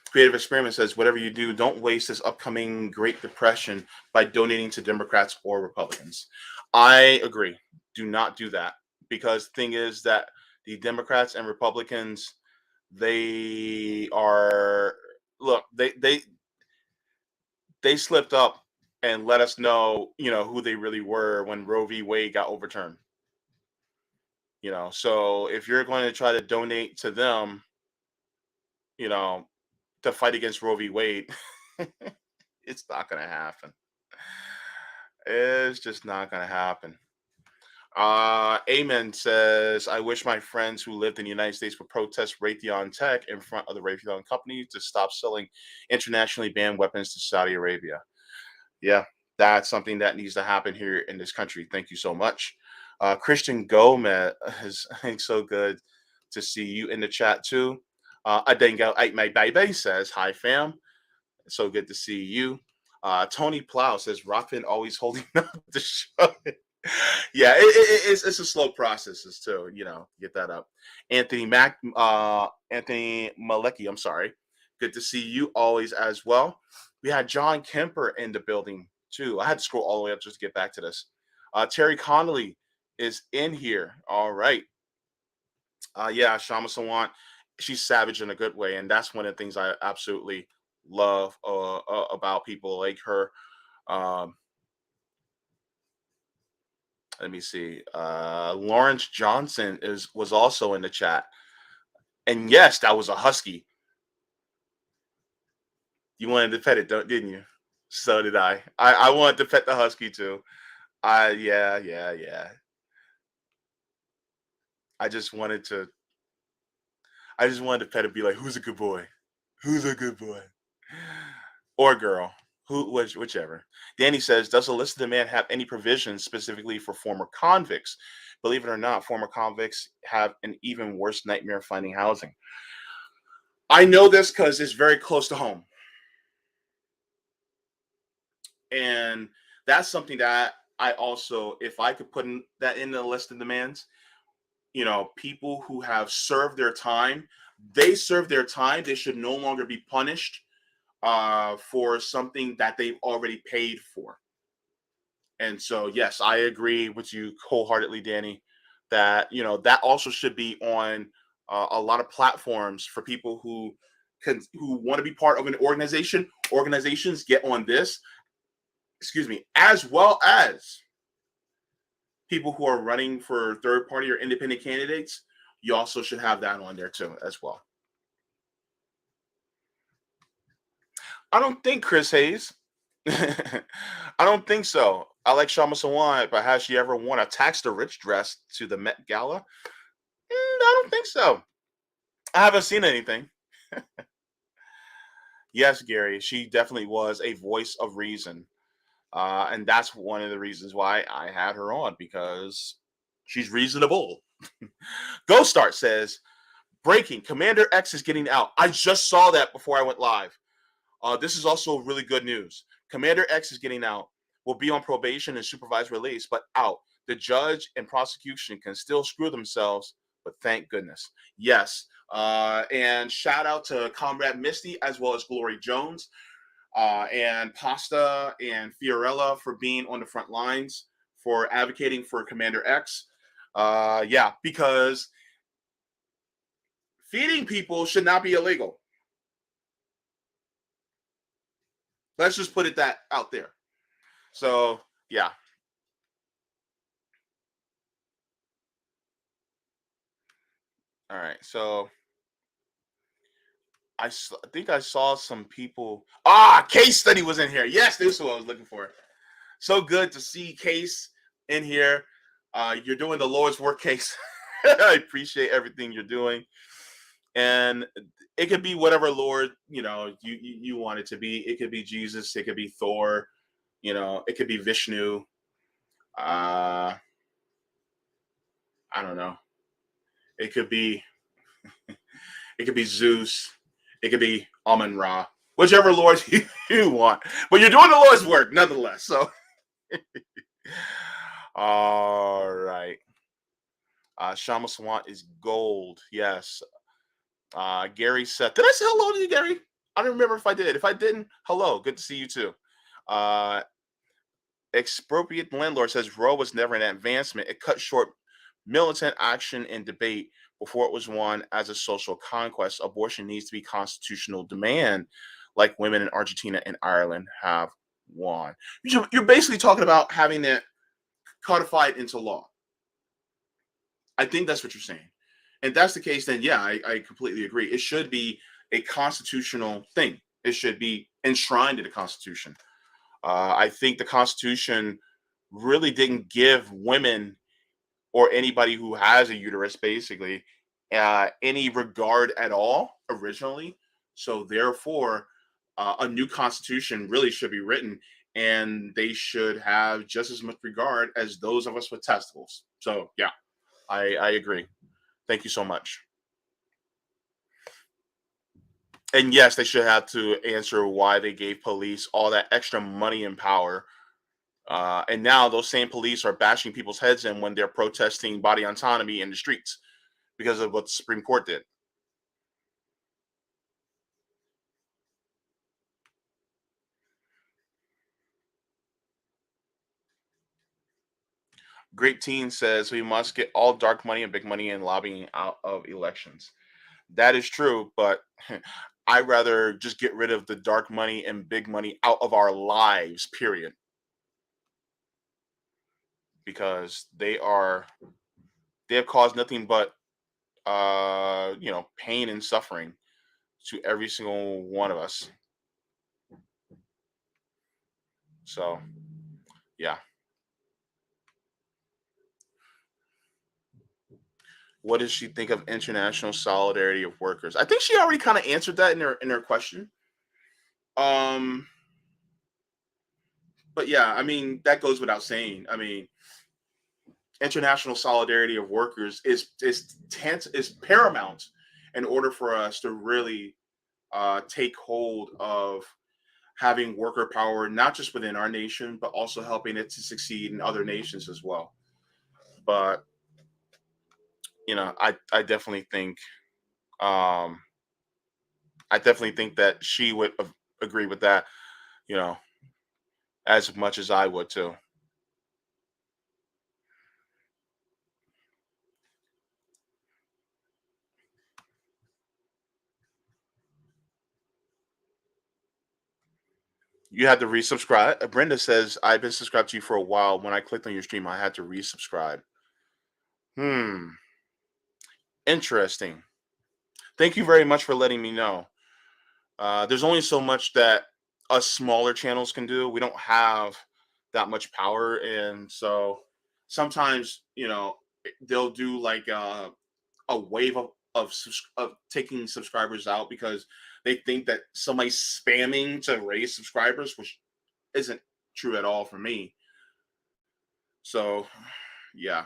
Creative Experiment says, whatever you do, don't waste this upcoming Great Depression by donating to Democrats or Republicans. I agree. Do not do that, because the thing is that the Democrats and Republicans, they are, look, they slipped up and let us know, who they really were when Roe v. Wade got overturned. So if you're going to try to donate to them, you know, to fight against Roe v. Wade, it's not going to happen. It's just not going to happen. Amen says, I wish my friends who lived in the United States would protest Raytheon Tech in front of the Raytheon company to stop selling internationally banned weapons to Saudi Arabia. Yeah, that's something that needs to happen here in this country. Thank you so much. Christian Gomez is so good to see you in the chat too. Adengo Ait My Baby says, hi fam. So good to see you. Tony Plow says, Rockfin always holding up the show. Yeah, it's a slow process too, get that up. Anthony Malecki, I'm sorry. Good to see you always as well. We had John Kemper in the building too. I had to scroll all the way up just to get back to this. Terry Connolly is in here. All right. Yeah, Kshama Sawant, she's savage in a good way, and that's one of the things I absolutely love about people like her. Um, Let me see. Lawrence Johnson was also in the chat, and yes, that was a husky. You wanted to pet it, didn't you? So did I. I wanted to pet the husky too. Yeah. I just wanted to. I just wanted to pet it, be like, "Who's a good boy? Who's a good boy?" Or girl, whichever. Danny says, does the list of demand have any provisions specifically for former convicts? Believe it or not, former convicts have an even worse nightmare finding housing. I know this because it's very close to home. And that's something that I also, if I could put that in the list of demands, people who have served their time, they served their time. They should no longer be punished for something that they've already paid for. And so, yes, I agree with you wholeheartedly, Danny, that, that also should be on a lot of platforms for people who want to be part of an organization. Organizations get on this, as well as people who are running for third party or independent candidates. You also should have that on there too, as well. I don't think Chris Hayes. I don't think so. I like Kshama Sawant, but has she ever worn a tax the rich dress to the Met Gala? I don't think so. I haven't seen anything. Yes, Gary, she definitely was a voice of reason. And that's one of the reasons why I had her on, because she's reasonable. Ghost Start says, breaking, Commander X is getting out. I just saw that before I went live. This is also really good news. Commander X is getting out. Will be on probation and supervised release, but out. The judge and prosecution can still screw themselves, but thank goodness. Yes. And shout out to Comrade Misty as well as Glory Jones and Pasta and Fiorella for being on the front lines, for advocating for Commander X. Yeah, because feeding people should not be illegal. Let's just put it that out there. So, yeah. All right. So, I think I saw some people. Case Study was in here. Yes, this is what I was looking for. So good to see Case in here. You're doing the Lord's work, Case. I appreciate everything you're doing. And it could be whatever Lord, you want it to be. It could be Jesus. It could be Thor. It could be Vishnu. I don't know. It could be Zeus. It could be Amun Ra. Whichever lord you want. But you're doing the Lord's work nonetheless. So all right. Kshama Sawant is gold. Yes. Gary said, did I say hello to you, Gary? I don't remember if I did. If I didn't, hello. Good to see you too. Expropriate landlord says Roe was never an advancement. It cut short militant action and debate before it was won as a social conquest. Abortion needs to be constitutional demand, like women in Argentina and Ireland have won. You're basically talking about having it codified into law. I think that's what you're saying. And if that's the case, then yeah, I completely agree. It should be a constitutional thing. It should be enshrined in the Constitution. I think the Constitution really didn't give women or anybody who has a uterus basically any regard at all originally. So therefore, a new Constitution really should be written, and they should have just as much regard as those of us with testicles. So yeah, I agree. Thank you so much. And yes, they should have to answer why they gave police all that extra money and power. And now those same police are bashing people's heads in when they're protesting body autonomy in the streets because of what the Supreme Court did. Great Teen says we must get all dark money and big money and lobbying out of elections. That is true, but I'd rather just get rid of the dark money and big money out of our lives, period. Because they have caused nothing but pain and suffering to every single one of us. So yeah. What does she think of international solidarity of workers? I think she already kind of answered that in her question. Um, but yeah, I mean that goes without saying. I mean, international solidarity of workers is paramount in order for us to really take hold of having worker power, not just within our nation, but also helping it to succeed in other nations as well. But I definitely think um, that she would agree with that, you know, as much as I would too. You had to resubscribe. Brenda says, I've been subscribed to you for a while. When I clicked on your stream, I had to resubscribe. Interesting. Thank you very much for letting me know. There's only so much that us smaller channels can do. We don't have that much power. And so sometimes, they'll do like a wave of taking subscribers out because they think that somebody's spamming to raise subscribers, which isn't true at all for me. So, yeah.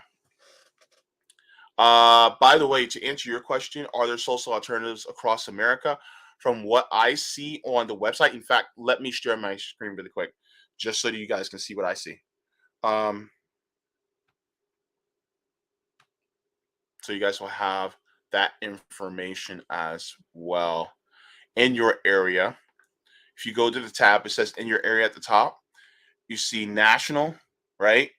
By the way, to answer your question, are there social alternatives across America? From what I see on the website, in fact, let me share my screen really quick, just so that you guys can see what I see. So you guys will have that information as well in your area. If you go to the tab, it says in your area at the top, you see national, right?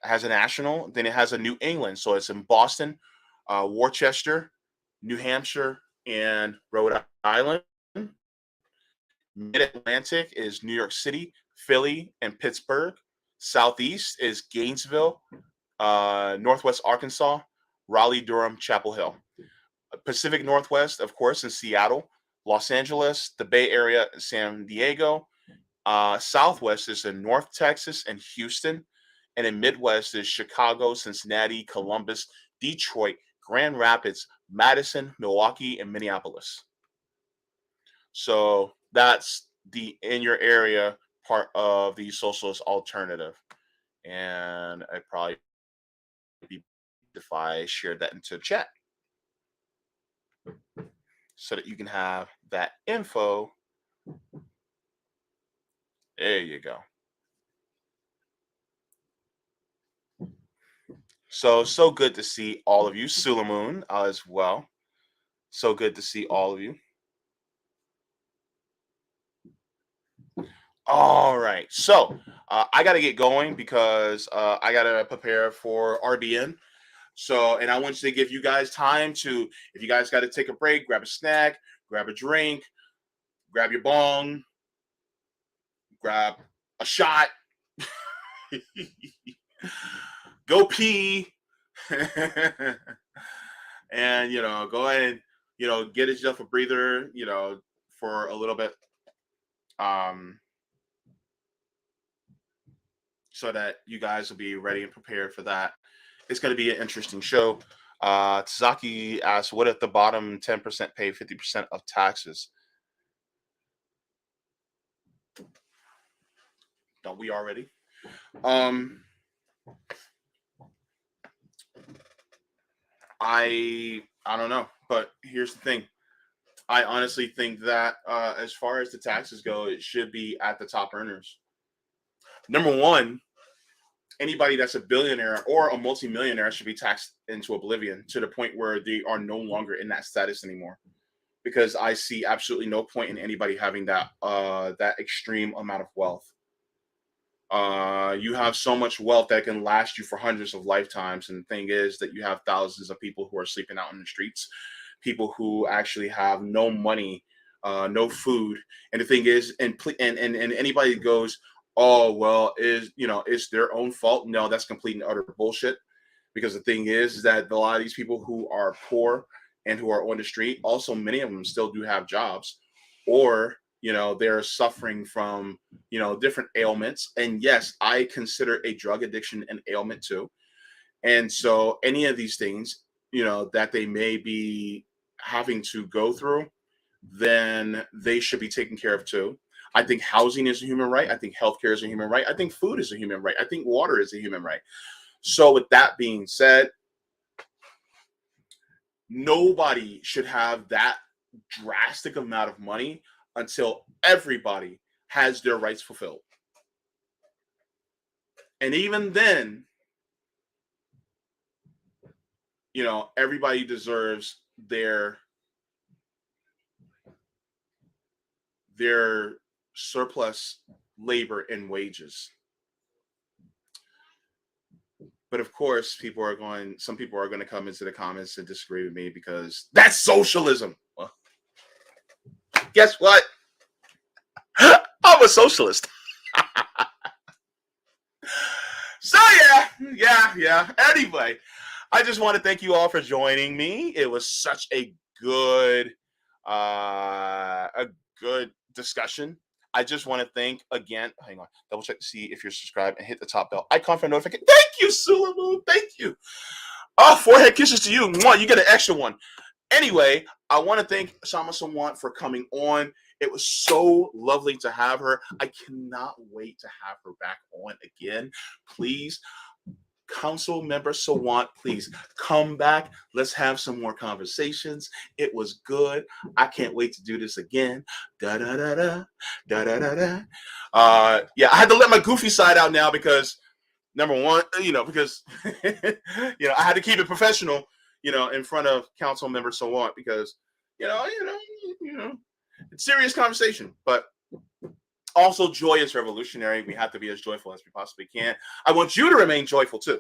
It has a national, then it has a New England. So it's in Boston, Worcester, New Hampshire, and Rhode Island. Mid-Atlantic is New York City, Philly, and Pittsburgh. Southeast is Gainesville, Northwest Arkansas, Raleigh, Durham, Chapel Hill. Pacific Northwest, of course, in Seattle, Los Angeles, the Bay Area, San Diego. Southwest is in North Texas and Houston. And in Midwest is Chicago, Cincinnati, Columbus, Detroit, Grand Rapids, Madison, Milwaukee, and Minneapolis. So that's the in your area part of the Socialist Alternative. And I'd probably be if I shared that into chat so that you can have that info. There you go. So good to see all of you. Sulamoon as well. So good to see all of you. All right. So I got to get going because I got to prepare for RBN. So, and I want you to give you guys time to, if you guys got to take a break, grab a snack, grab a drink, grab your bong, grab a shot, go pee, and, go ahead and, get yourself a breather, for a little bit. So that you guys will be ready and prepared for that. It's going to be an interesting show. Tazaki asks, what if the bottom 10% pay 50% of taxes? Don't we already? I don't know, but here's the thing. I honestly think that as far as the taxes go, it should be at the top earners. Number one, anybody that's a billionaire or a multimillionaire should be taxed into oblivion to the point where they are no longer in that status anymore. Because I see absolutely no point in anybody having that extreme amount of wealth. You have so much wealth that can last you for hundreds of lifetimes, and the thing is that you have thousands of people who are sleeping out in the streets, people who actually have no money, no food, and the thing is, and anybody goes, oh well, it's their own fault. No, that's complete and utter bullshit. Because the thing is that a lot of these people who are poor and who are on the street, also many of them still do have jobs, or they're suffering from different ailments. And yes, I consider a drug addiction an ailment too. And so any of these things that they may be having to go through, then they should be taken care of too. I think housing is a human right. I think healthcare is a human right. I think food is a human right. I think water is a human right. So with that being said, nobody should have that drastic amount of money until everybody has their rights fulfilled. And even then, everybody deserves their surplus labor and wages. But of course, some people are going to come into the comments and disagree with me because that's socialism. Well, guess what? I'm a socialist. So yeah. Anyway, I just want to thank you all for joining me. It was such a good discussion. I just want to thank again. Hang on, double check to see if you're subscribed and hit the top bell icon for notification. Thank you, Sulamu. Thank you. Oh, forehead kisses to you. Mwah, you get an extra one. Anyway, I want to thank Kshama Sawant for coming on. It was so lovely to have her. I cannot wait to have her back on again. Please, Council Member Sawant, please come back. Let's have some more conversations. It was good. I can't wait to do this again. Da da da da da da da da. Yeah, I had to let my goofy side out now because number one, because I had to keep it professional, in front of Council Member Sawant because it's serious conversation, but also joy is revolutionary. We have to be as joyful as we possibly can. I want you to remain joyful too.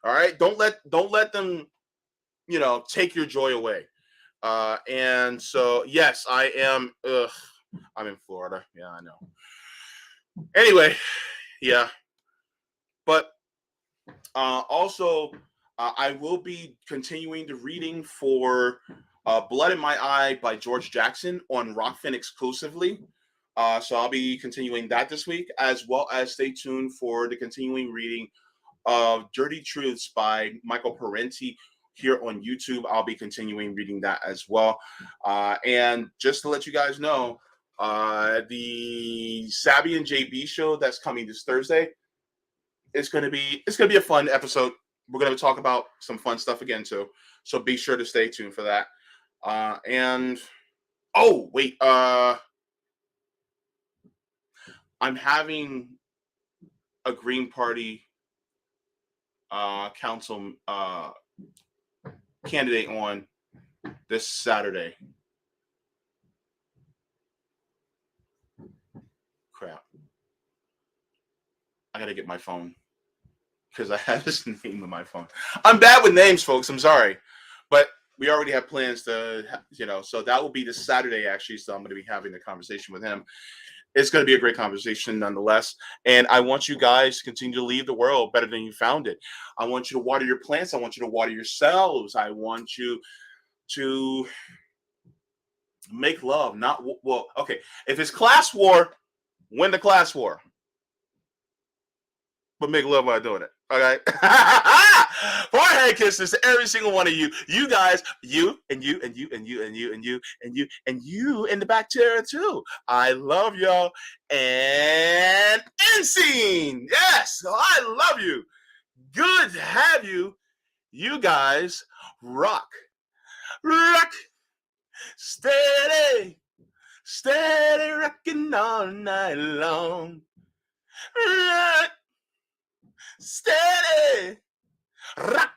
All right. Don't let them, take your joy away. And so, yes, I am. I'm in Florida. Yeah, I know. Anyway, yeah. But also, I will be continuing the reading for Blood in My Eye by George Jackson on Rockfin exclusively. So I'll be continuing that this week, as well as stay tuned for the continuing reading of Dirty Truths by Michael Parenti here on YouTube. I'll be continuing reading that as well. And just to let you guys know, The Sabby and JB show that's coming this Thursday. It's gonna be a fun episode. We're gonna talk about some fun stuff again too. So be sure to stay tuned for that. And oh wait, I'm having a Green Party council candidate on this Saturday. Crap. I gotta get my phone because I have his name on my phone. I'm bad with names, folks. I'm sorry. But we already have plans to, so that will be this Saturday, actually. So I'm going to be having a conversation with him. It's going to be a great conversation nonetheless. And I want you guys to continue to leave the world better than you found it. I want you to water your plants. I want you to water yourselves. I want you to make love, not, well, okay. If it's class war, win the class war. But make love while doing it. Okay. Forehead kisses to every single one of you. You guys, you and you and you and you and you and you and you and you in the back chair too. I love y'all. And end scene. Yes, I love you. Good to have you. You guys rock. Rock. Steady. Steady rocking all night long. Rock. Steady, rock,